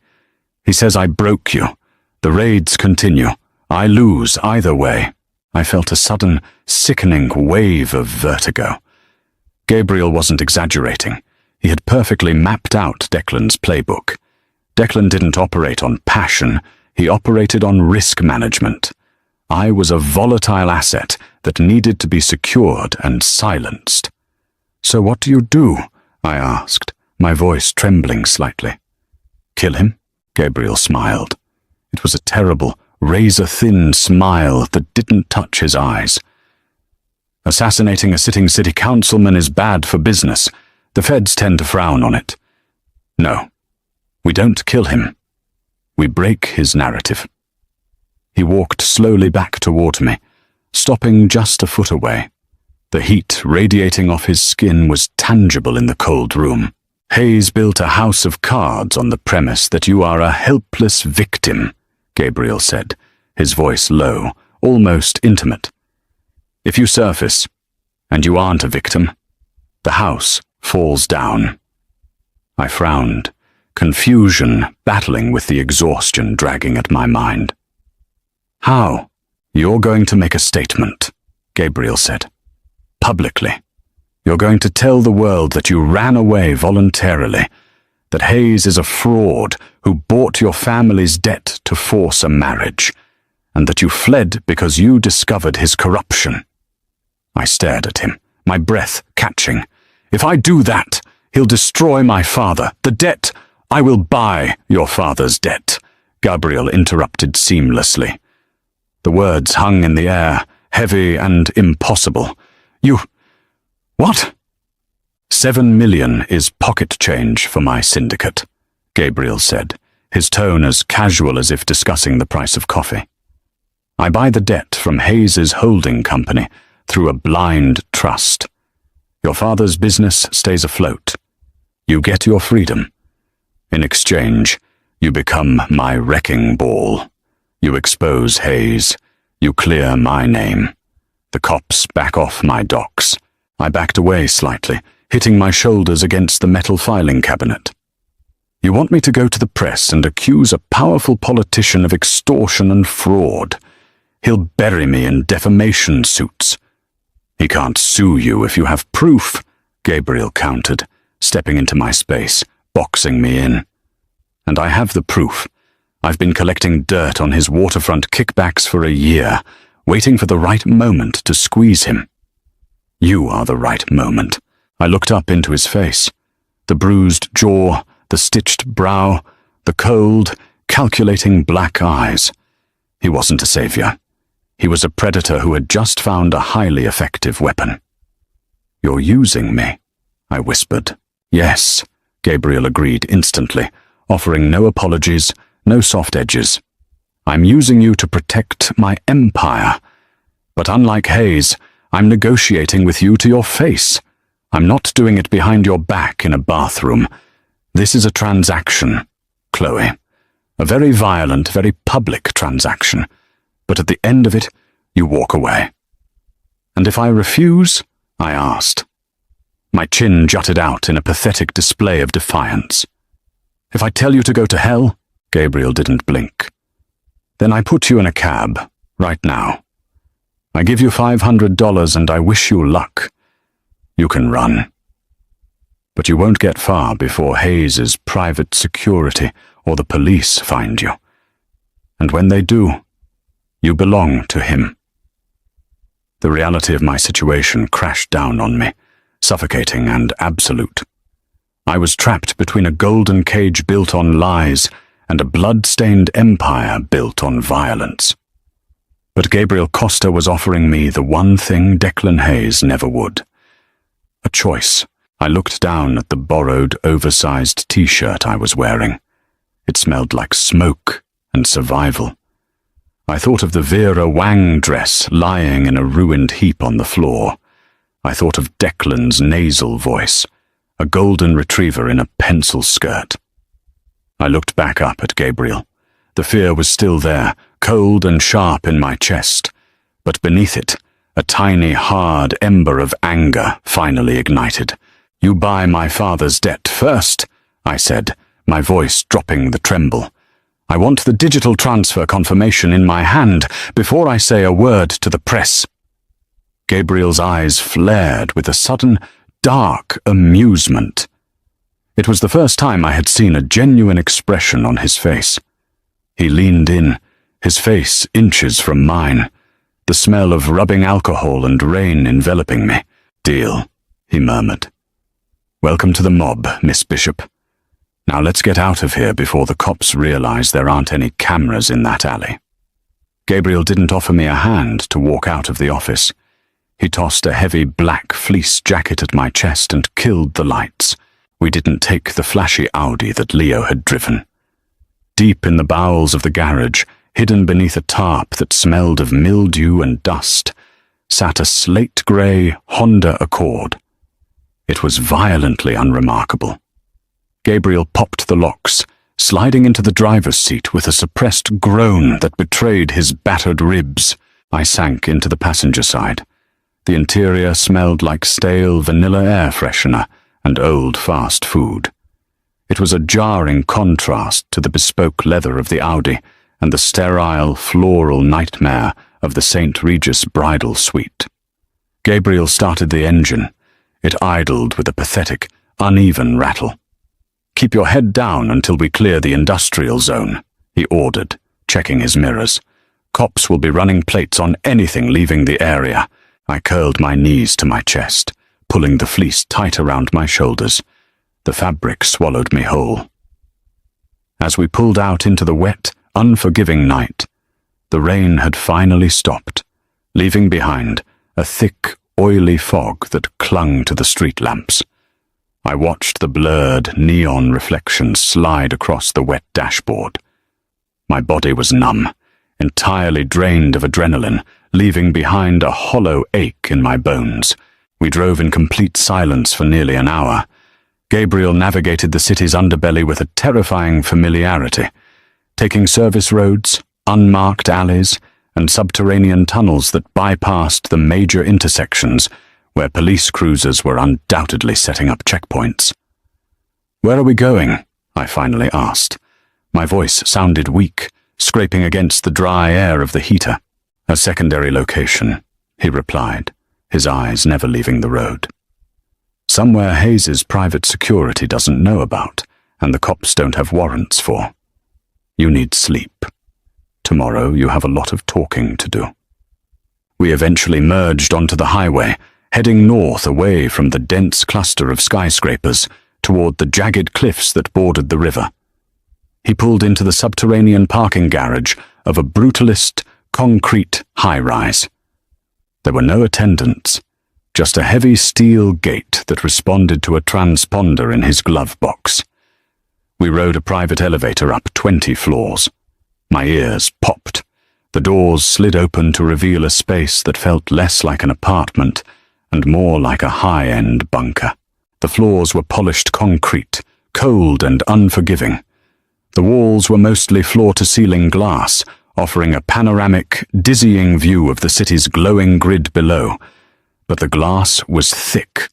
He says I broke you. The raids continue. I lose either way." I felt a sudden, sickening wave of vertigo. Gabriel wasn't exaggerating. He had perfectly mapped out Declan's playbook. Declan didn't operate on passion, he operated on risk management. I was a volatile asset that needed to be secured and silenced. "So what do you do?" I asked, my voice trembling slightly. "Kill him?" Gabriel smiled. It was a terrible, razor-thin smile that didn't touch his eyes. "Assassinating a sitting city councilman is bad for business. The feds tend to frown on it. No, we don't kill him. We break his narrative." He walked slowly back toward me, stopping just a foot away. The heat radiating off his skin was tangible in the cold room. Hayes built a house of cards on the premise that you are a helpless victim, Gabriel said, his voice low, almost intimate. If you surface, and you aren't a victim, the house falls down. I frowned, confusion battling with the exhaustion dragging at my mind. How? You're going to make a statement, Gabriel said. Publicly. You're going to tell the world that you ran away voluntarily, that Hayes is a fraud who bought your family's debt to force a marriage, and that you fled because you discovered his corruption. I stared at him, my breath catching. If I do that, he'll destroy my father. The debt, I will buy your father's debt, Gabriel interrupted seamlessly. The words hung in the air, heavy and impossible. What? 7 million is pocket change for my syndicate, Gabriel said, his tone as casual as if discussing the price of coffee. I buy the debt from Hayes's holding company through a blind trust. Your father's business stays afloat. You get your freedom. In exchange, you become my wrecking ball. You expose Hayes. You clear my name. The cops back off my docks. I backed away slightly, hitting my shoulders against the metal filing cabinet. You want me to go to the press and accuse a powerful politician of extortion and fraud. He'll bury me in defamation suits. He can't sue you if you have proof, Gabriel countered, stepping into my space, boxing me in. And I have the proof. I've been collecting dirt on his waterfront kickbacks for a year, waiting for the right moment to squeeze him. You are the right moment. I looked up into his face. The bruised jaw, the stitched brow, the cold, calculating black eyes. He wasn't a savior. He was a predator who had just found a highly effective weapon. You're using me, I whispered. Yes, Gabriel agreed instantly, offering no apologies, no soft edges. I'm using you to protect my empire. But unlike Hayes, I'm negotiating with you to your face. I'm not doing it behind your back in a bathroom. This is a transaction, Chloe. A very violent, very public transaction. But at the end of it, you walk away. And if I refuse? I asked. My chin jutted out in a pathetic display of defiance. If I tell you to go to hell? Gabriel didn't blink. Then I put you in a cab, right now. I give you $500 and I wish you luck. You can run. But you won't get far before Hayes's private security or the police find you. And when they do, you belong to him. The reality of my situation crashed down on me, suffocating and absolute. I was trapped between a golden cage built on lies and a blood-stained empire built on violence. But Gabriel Costa was offering me the one thing Declan Hayes never would. A choice. I looked down at the borrowed, oversized t-shirt I was wearing. It smelled like smoke and survival. I thought of the Vera Wang dress lying in a ruined heap on the floor. I thought of Declan's nasal voice, a golden retriever in a pencil skirt. I looked back up at Gabriel. The fear was still there, cold and sharp in my chest, but beneath it, a tiny, hard ember of anger finally ignited. You buy my father's debt first, I said, my voice dropping the tremble. I want the digital transfer confirmation in my hand before I say a word to the press. Gabriel's eyes flared with a sudden, dark amusement. It was the first time I had seen a genuine expression on his face. He leaned in, his face inches from mine, the smell of rubbing alcohol and rain enveloping me. Deal, he murmured. Welcome to the mob, Miss Bishop. Now let's get out of here before the cops realize there aren't any cameras in that alley. Gabriel didn't offer me a hand to walk out of the office. He tossed a heavy black fleece jacket at my chest and killed the lights. We didn't take the flashy Audi that Leo had driven. Deep in the bowels of the garage, hidden beneath a tarp that smelled of mildew and dust, sat a slate-grey Honda Accord. It was violently unremarkable. Gabriel popped the locks, sliding into the driver's seat with a suppressed groan that betrayed his battered ribs. I sank into the passenger side. The interior smelled like stale vanilla air freshener and old fast food. It was a jarring contrast to the bespoke leather of the Audi and the sterile, floral nightmare of the St. Regis bridal suite. Gabriel started the engine. It idled with a pathetic, uneven rattle. "Keep your head down until we clear the industrial zone," he ordered, checking his mirrors. "Cops will be running plates on anything leaving the area." I curled my knees to my chest, pulling the fleece tight around my shoulders. The fabric swallowed me whole. As we pulled out into the wet, unforgiving night, the rain had finally stopped, leaving behind a thick, oily fog that clung to the street lamps. I watched the blurred, neon reflections slide across the wet dashboard. My body was numb, entirely drained of adrenaline, leaving behind a hollow ache in my bones. We drove in complete silence for nearly an hour. Gabriel navigated the city's underbelly with a terrifying familiarity, taking service roads, unmarked alleys, and subterranean tunnels that bypassed the major intersections where police cruisers were undoubtedly setting up checkpoints. "Where are we going?" I finally asked. My voice sounded weak, scraping against the dry air of the heater. "A secondary location," he replied, his eyes never leaving the road. "Somewhere Hayes's private security doesn't know about, and the cops don't have warrants for. You need sleep. Tomorrow you have a lot of talking to do." We eventually merged onto the highway, heading north away from the dense cluster of skyscrapers toward the jagged cliffs that bordered the river. He pulled into the subterranean parking garage of a brutalist, concrete high-rise. There were no attendants, just a heavy steel gate that responded to a transponder in his glove box. We rode a private elevator up 20 floors. My ears popped. The doors slid open to reveal a space that felt less like an apartment and more like a high-end bunker. The floors were polished concrete, cold and unforgiving. The walls were mostly floor-to-ceiling glass, offering a panoramic, dizzying view of the city's glowing grid below. But the glass was thick.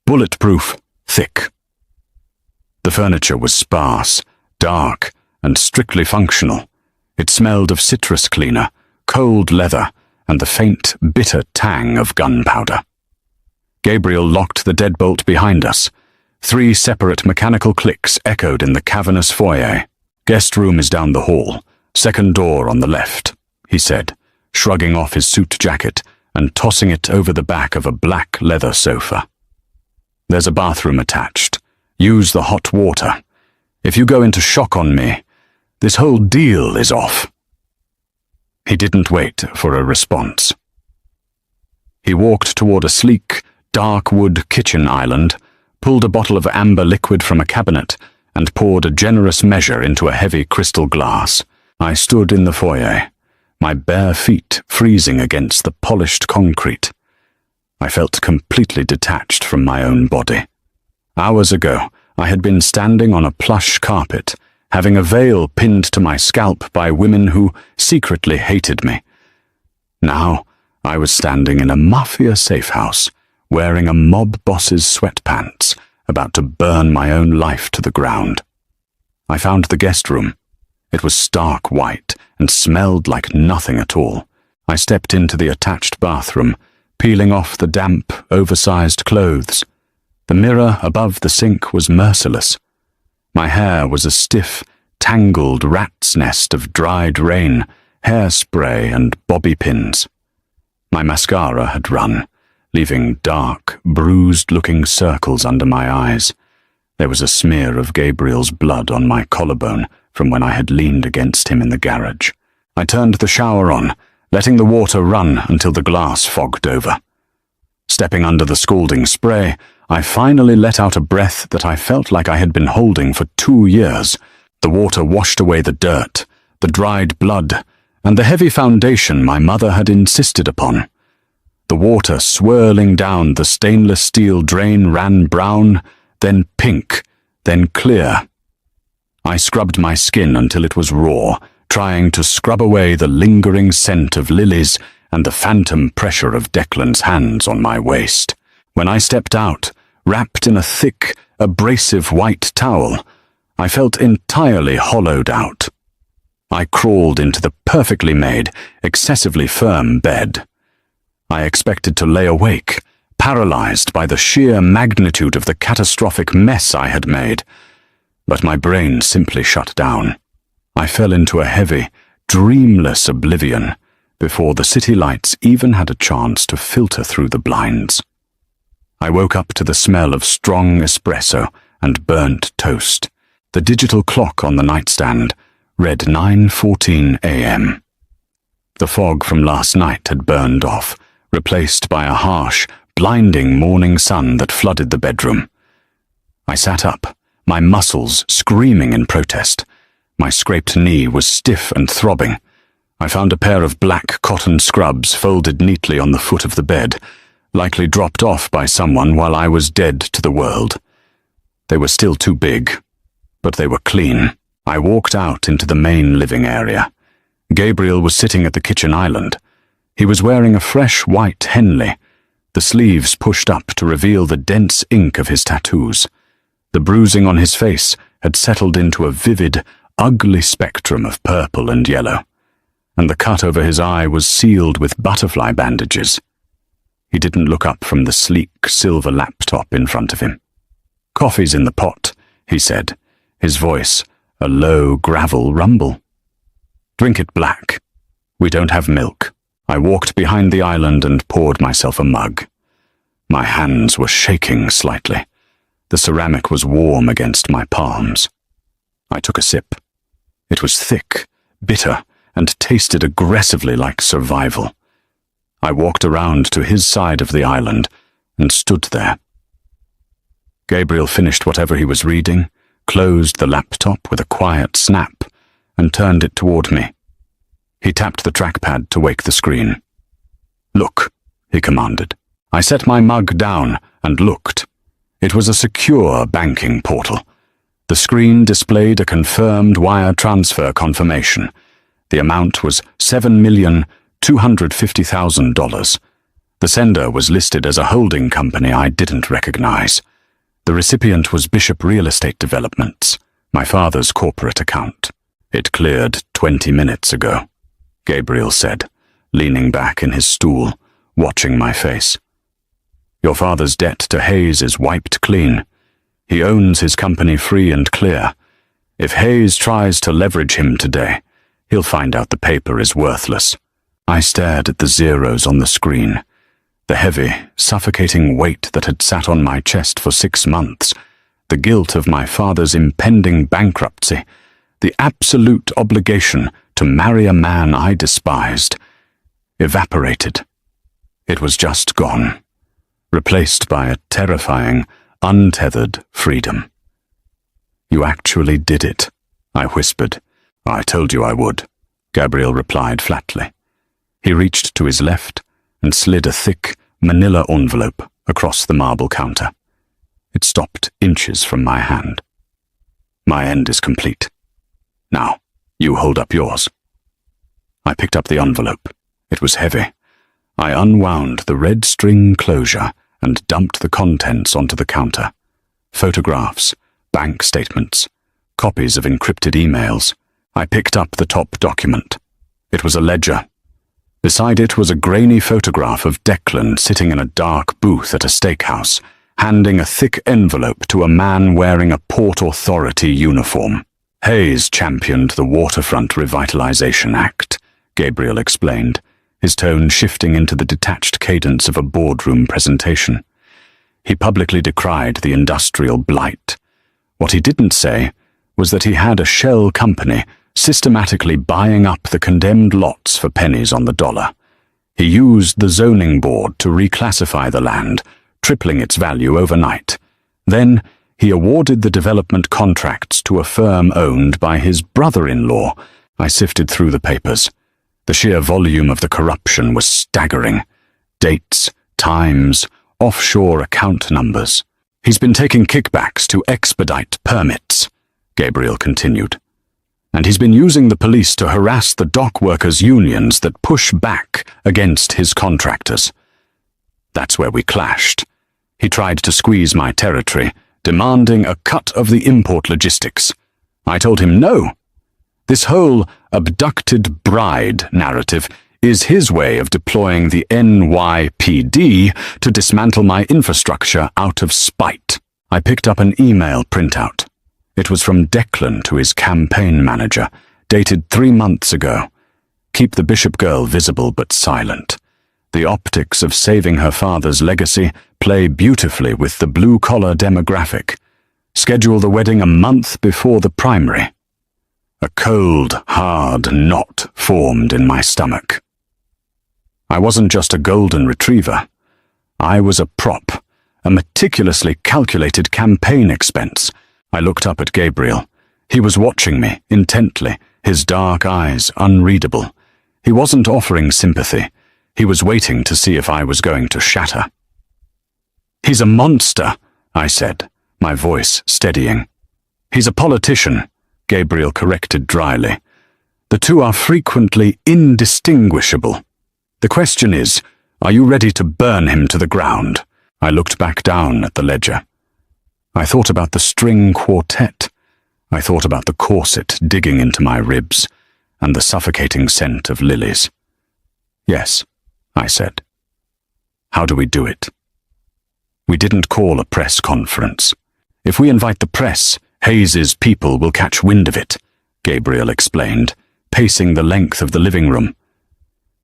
Bulletproof thick. The furniture was sparse, dark, and strictly functional. It smelled of citrus cleaner, cold leather, and the faint, bitter tang of gunpowder. Gabriel locked the deadbolt behind us. 3 separate mechanical clicks echoed in the cavernous foyer. "Guest room is down the hall. Second door on the left," he said, shrugging off his suit jacket and tossing it over the back of a black leather sofa. "There's a bathroom attached. Use the hot water. If you go into shock on me, this whole deal is off." He didn't wait for a response. He walked toward a sleek, dark wood kitchen island, pulled a bottle of amber liquid from a cabinet, and poured a generous measure into a heavy crystal glass. I stood in the foyer, my bare feet freezing against the polished concrete. I felt completely detached from my own body. Hours ago, I had been standing on a plush carpet, having a veil pinned to my scalp by women who secretly hated me. Now, I was standing in a Mafia safe house, wearing a mob boss's sweatpants, about to burn my own life to the ground. I found the guest room. It was stark white and smelled like nothing at all. I stepped into the attached bathroom, peeling off the damp, oversized clothes. The mirror above the sink was merciless. My hair was a stiff, tangled rat's nest of dried rain, hairspray, and bobby pins. My mascara had run, leaving dark, bruised-looking circles under my eyes. There was a smear of Gabriel's blood on my collarbone from when I had leaned against him in the garage. I turned the shower on, letting the water run until the glass fogged over. Stepping under the scalding spray, I finally let out a breath that I felt like I had been holding for 2 years. The water washed away the dirt, the dried blood, and the heavy foundation my mother had insisted upon. The water swirling down the stainless steel drain ran brown, then pink, then clear. I scrubbed my skin until it was raw, trying to scrub away the lingering scent of lilies and the phantom pressure of Declan's hands on my waist. When I stepped out, wrapped in a thick, abrasive white towel, I felt entirely hollowed out. I crawled into the perfectly made, excessively firm bed. I expected to lay awake, paralyzed by the sheer magnitude of the catastrophic mess I had made, but my brain simply shut down. I fell into a heavy, dreamless oblivion before the city lights even had a chance to filter through the blinds. I woke up to the smell of strong espresso and burnt toast. The digital clock on the nightstand read 9:14 a.m. The fog from last night had burned off, replaced by a harsh, blinding morning sun that flooded the bedroom. I sat up, my muscles screaming in protest. My scraped knee was stiff and throbbing. I found a pair of black cotton scrubs folded neatly on the foot of the bed, likely dropped off by someone while I was dead to the world. They were still too big, but they were clean. I walked out into the main living area. Gabriel was sitting at the kitchen island. He was wearing a fresh white Henley, the sleeves pushed up to reveal the dense ink of his tattoos. The bruising on his face had settled into a vivid, ugly spectrum of purple and yellow, and the cut over his eye was sealed with butterfly bandages. He didn't look up from the sleek silver laptop in front of him. "Coffee's in the pot," he said, his voice a low gravel rumble. "Drink it black. We don't have milk." I walked behind the island and poured myself a mug. My hands were shaking slightly. The ceramic was warm against my palms. I took a sip. It was thick, bitter, and tasted aggressively like survival. I walked around to his side of the island and stood there. Gabriel finished whatever he was reading, closed the laptop with a quiet snap, and turned it toward me. He tapped the trackpad to wake the screen. "Look," he commanded. I set my mug down and looked. It was a secure banking portal. The screen displayed a confirmed wire transfer confirmation. The amount was $7,250,000. The sender was listed as a holding company I didn't recognize. The recipient was Bishop Real Estate Developments, my father's corporate account. "It cleared 20 minutes ago," Gabriel said, leaning back in his stool, watching my face. "Your father's debt to Hayes is wiped clean. He owns his company free and clear. If Hayes tries to leverage him today, he'll find out the paper is worthless." I stared at the zeros on the screen. The heavy, suffocating weight that had sat on my chest for 6 months, the guilt of my father's impending bankruptcy, the absolute obligation to marry a man I despised, evaporated. It was just gone, replaced by a terrifying, untethered freedom. "You actually did it," I whispered. "I told you I would," Gabriel replied flatly. He reached to his left and slid a thick, manila envelope across the marble counter. It stopped inches from my hand. "My end is complete. Now, you hold up yours." I picked up the envelope. It was heavy. I unwound the red string closure and dumped the contents onto the counter. Photographs, bank statements, copies of encrypted emails. I picked up the top document. It was a ledger. Beside it was a grainy photograph of Declan sitting in a dark booth at a steakhouse, handing a thick envelope to a man wearing a Port Authority uniform. "Hayes championed the Waterfront Revitalization Act," Gabriel explained, his tone shifting into the detached cadence of a boardroom presentation. He publicly decried the industrial blight. What he didn't say was that he had a shell company systematically buying up the condemned lots for pennies on the dollar. He used the zoning board to reclassify the land, tripling its value overnight. Then he awarded the development contracts to a firm owned by his brother-in-law, I sifted through the papers. The sheer volume of the corruption was staggering. Dates, times, offshore account numbers. He's been taking kickbacks to expedite permits, Gabriel continued. And he's been using the police to harass the dock workers' unions that push back against his contractors. That's where we clashed. He tried to squeeze my territory, demanding a cut of the import logistics. I told him no. This whole abducted bride narrative is his way of deploying the NYPD to dismantle my infrastructure out of spite. I picked up an email printout. It was from Declan to his campaign manager, dated 3 months ago. Keep the Bishop girl visible but silent. The optics of saving her father's legacy play beautifully with the blue-collar demographic. Schedule the wedding a month before the primary. A cold, hard knot formed in my stomach. I wasn't just a golden retriever. I was a prop, a meticulously calculated campaign expense. I looked up at Gabriel. He was watching me intently, his dark eyes unreadable. He wasn't offering sympathy. He was waiting to see if I was going to shatter. "He's a monster," I said, my voice steadying. "He's a politician," Gabriel corrected dryly. "The two are frequently indistinguishable. The question is, are you ready to burn him to the ground?" I looked back down at the ledger. I thought about the string quartet. I thought about the corset digging into my ribs and the suffocating scent of lilies. "Yes," I said. "How do we do it?" "We didn't call a press conference. If we invite the press, Hayes's people will catch wind of it," Gabriel explained, pacing the length of the living room.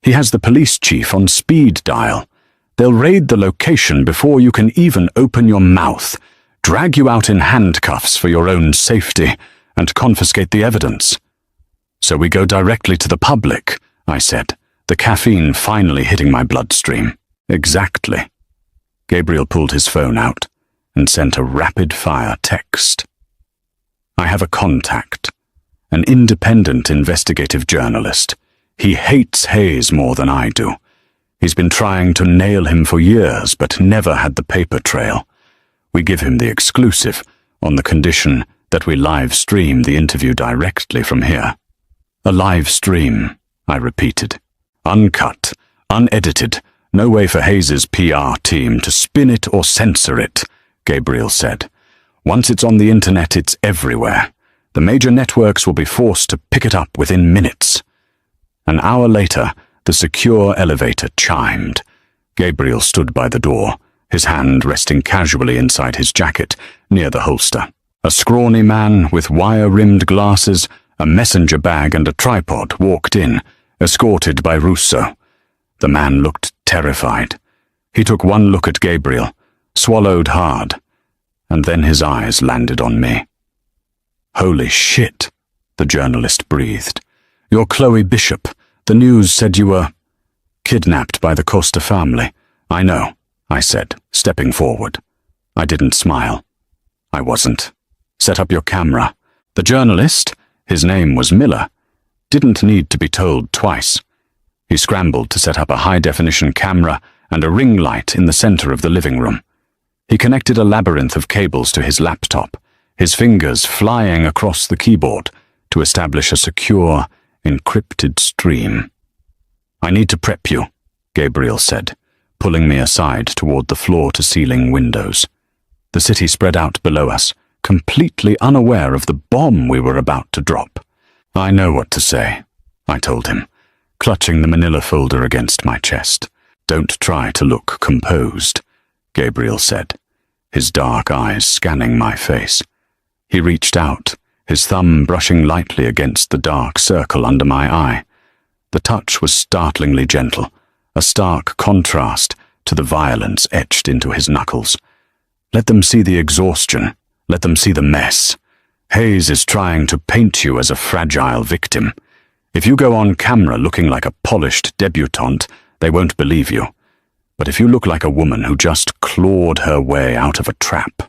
"He has the police chief on speed dial. They'll raid the location before you can even open your mouth, drag you out in handcuffs for your own safety, and confiscate the evidence." "So we go directly to the public," I said, the caffeine finally hitting my bloodstream. "Exactly." Gabriel pulled his phone out and sent a rapid-fire text. "I have a contact, an independent investigative journalist. He hates Hayes more than I do. He's been trying to nail him for years, but never had the paper trail. We give him the exclusive, on the condition that we live stream the interview directly from here." "A live stream," I repeated. "Uncut, unedited, no way for Hayes's PR team to spin it or censor it," Gabriel said. "Once it's on the internet, it's everywhere. The major networks will be forced to pick it up within minutes." An hour later, the secure elevator chimed. Gabriel stood by the door, his hand resting casually inside his jacket, near the holster. A scrawny man with wire-rimmed glasses, a messenger bag and a tripod walked in, escorted by Russo. The man looked terrified. He took one look at Gabriel, swallowed hard, and then his eyes landed on me. "Holy shit," the journalist breathed. "You're Chloe Bishop. The news said you were kidnapped by the Costa family." "I know," I said, stepping forward. I didn't smile. "I wasn't. Set up your camera." The journalist, his name was Miller, didn't need to be told twice. He scrambled to set up a high-definition camera and a ring light in the center of the living room. He connected a labyrinth of cables to his laptop, his fingers flying across the keyboard to establish a secure, encrypted stream. "I need to prep you," Gabriel said, pulling me aside toward the floor-to-ceiling windows. The city spread out below us, completely unaware of the bomb we were about to drop. "I know what to say," I told him, clutching the manila folder against my chest. "Don't try to look composed," Gabriel said, his dark eyes scanning my face. He reached out, his thumb brushing lightly against the dark circle under my eye. The touch was startlingly gentle, a stark contrast to the violence etched into his knuckles. "Let them see the exhaustion. Let them see the mess. Hayes is trying to paint you as a fragile victim. If you go on camera looking like a polished debutante, they won't believe you. But if you look like a woman who just clawed her way out of a trap,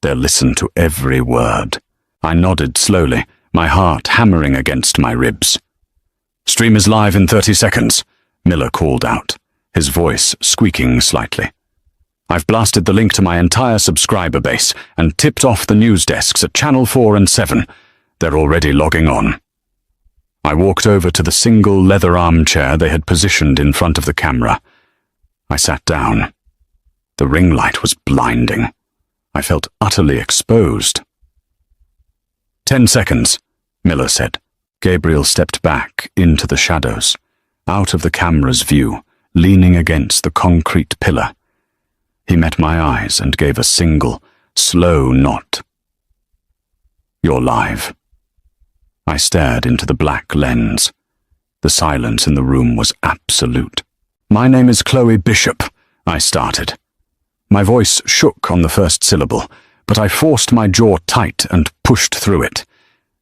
they'll listen to every word." I nodded slowly, my heart hammering against my ribs. "Stream is live in 30 seconds, Miller called out, his voice squeaking slightly. "I've blasted the link to my entire subscriber base and tipped off the news desks at Channel 4 and 7. They're already logging on." I walked over to the single leather armchair they had positioned in front of the camera. I sat down. The ring light was blinding. I felt utterly exposed. 10 seconds, Miller said. Gabriel stepped back into the shadows, out of the camera's view, leaning against the concrete pillar. He met my eyes and gave a single, slow nod. "You're live." I stared into the black lens. The silence in the room was absolute. "My name is Chloe Bishop," I started. My voice shook on the first syllable, but I forced my jaw tight and pushed through it.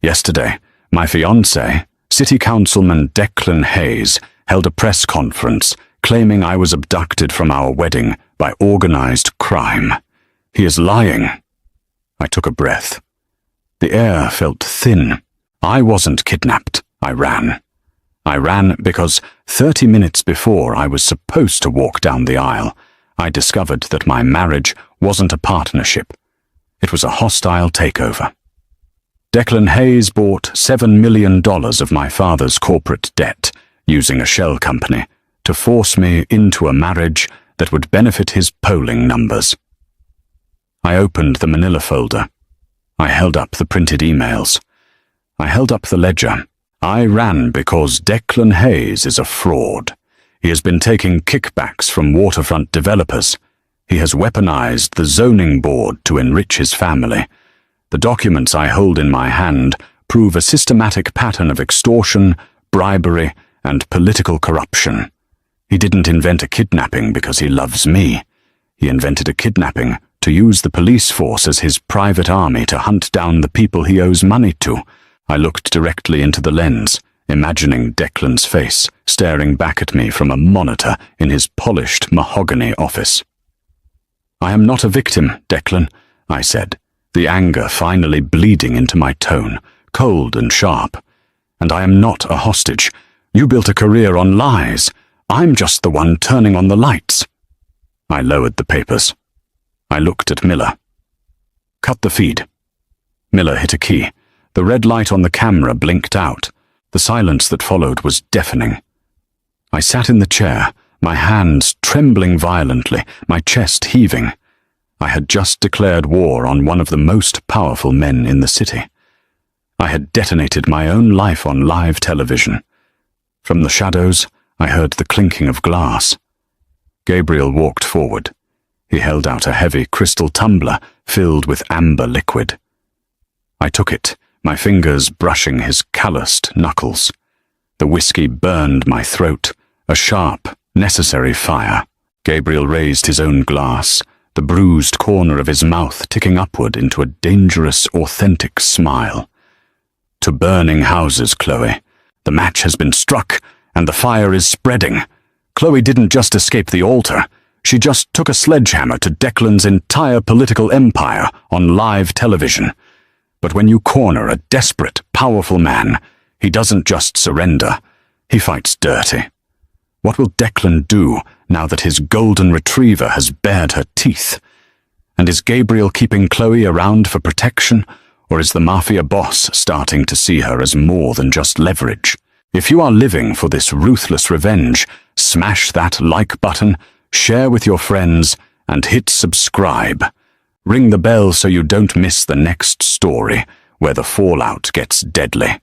"Yesterday, my fiancé, City Councilman Declan Hayes, held a press conference claiming I was abducted from our wedding by organized crime. He is lying." I took a breath. The air felt thin. I wasn't kidnapped. I ran. I ran because 30 minutes before I was supposed to walk down the aisle, I discovered that my marriage wasn't a partnership. It was a hostile takeover. Declan Hayes bought $7 million of my father's corporate debt, using a shell company, to force me into a marriage that would benefit his polling numbers. I opened the manila folder. I held up the printed emails. I held up the ledger. I ran because Declan Hayes is a fraud. He has been taking kickbacks from waterfront developers. He has weaponized the zoning board to enrich his family. The documents I hold in my hand prove a systematic pattern of extortion, bribery, and political corruption. He didn't invent a kidnapping because he loves me. He invented a kidnapping to use the police force as his private army to hunt down the people he owes money to. I looked directly into the lens, imagining Declan's face staring back at me from a monitor in his polished mahogany office. "I am not a victim, Declan," I said, the anger finally bleeding into my tone, cold and sharp. "And I am not a hostage. You built a career on lies. I'm just the one turning on the lights." I lowered the papers. I looked at Miller. "Cut the feed." Miller hit a key. The red light on the camera blinked out. The silence that followed was deafening. I sat in the chair, my hands trembling violently, my chest heaving. I had just declared war on one of the most powerful men in the city. I had detonated my own life on live television. From the shadows, I heard the clinking of glass. Gabriel walked forward. He held out a heavy crystal tumbler filled with amber liquid. I took it, my fingers brushing his calloused knuckles. The whiskey burned my throat, a sharp, necessary fire. Gabriel raised his own glass, the bruised corner of his mouth ticking upward into a dangerous, authentic smile. "To burning houses, Chloe. The match has been struck, and the fire is spreading. Chloe didn't just escape the altar. She just took a sledgehammer to Declan's entire political empire on live television. But when you corner a desperate, powerful man, he doesn't just surrender. He fights dirty. What will Declan do now that his golden retriever has bared her teeth? And is Gabriel keeping Chloe around for protection, or is the Mafia boss starting to see her as more than just leverage? If you are living for this ruthless revenge, smash that like button, share with your friends, and hit subscribe. Ring the bell so you don't miss the next story, where the fallout gets deadly.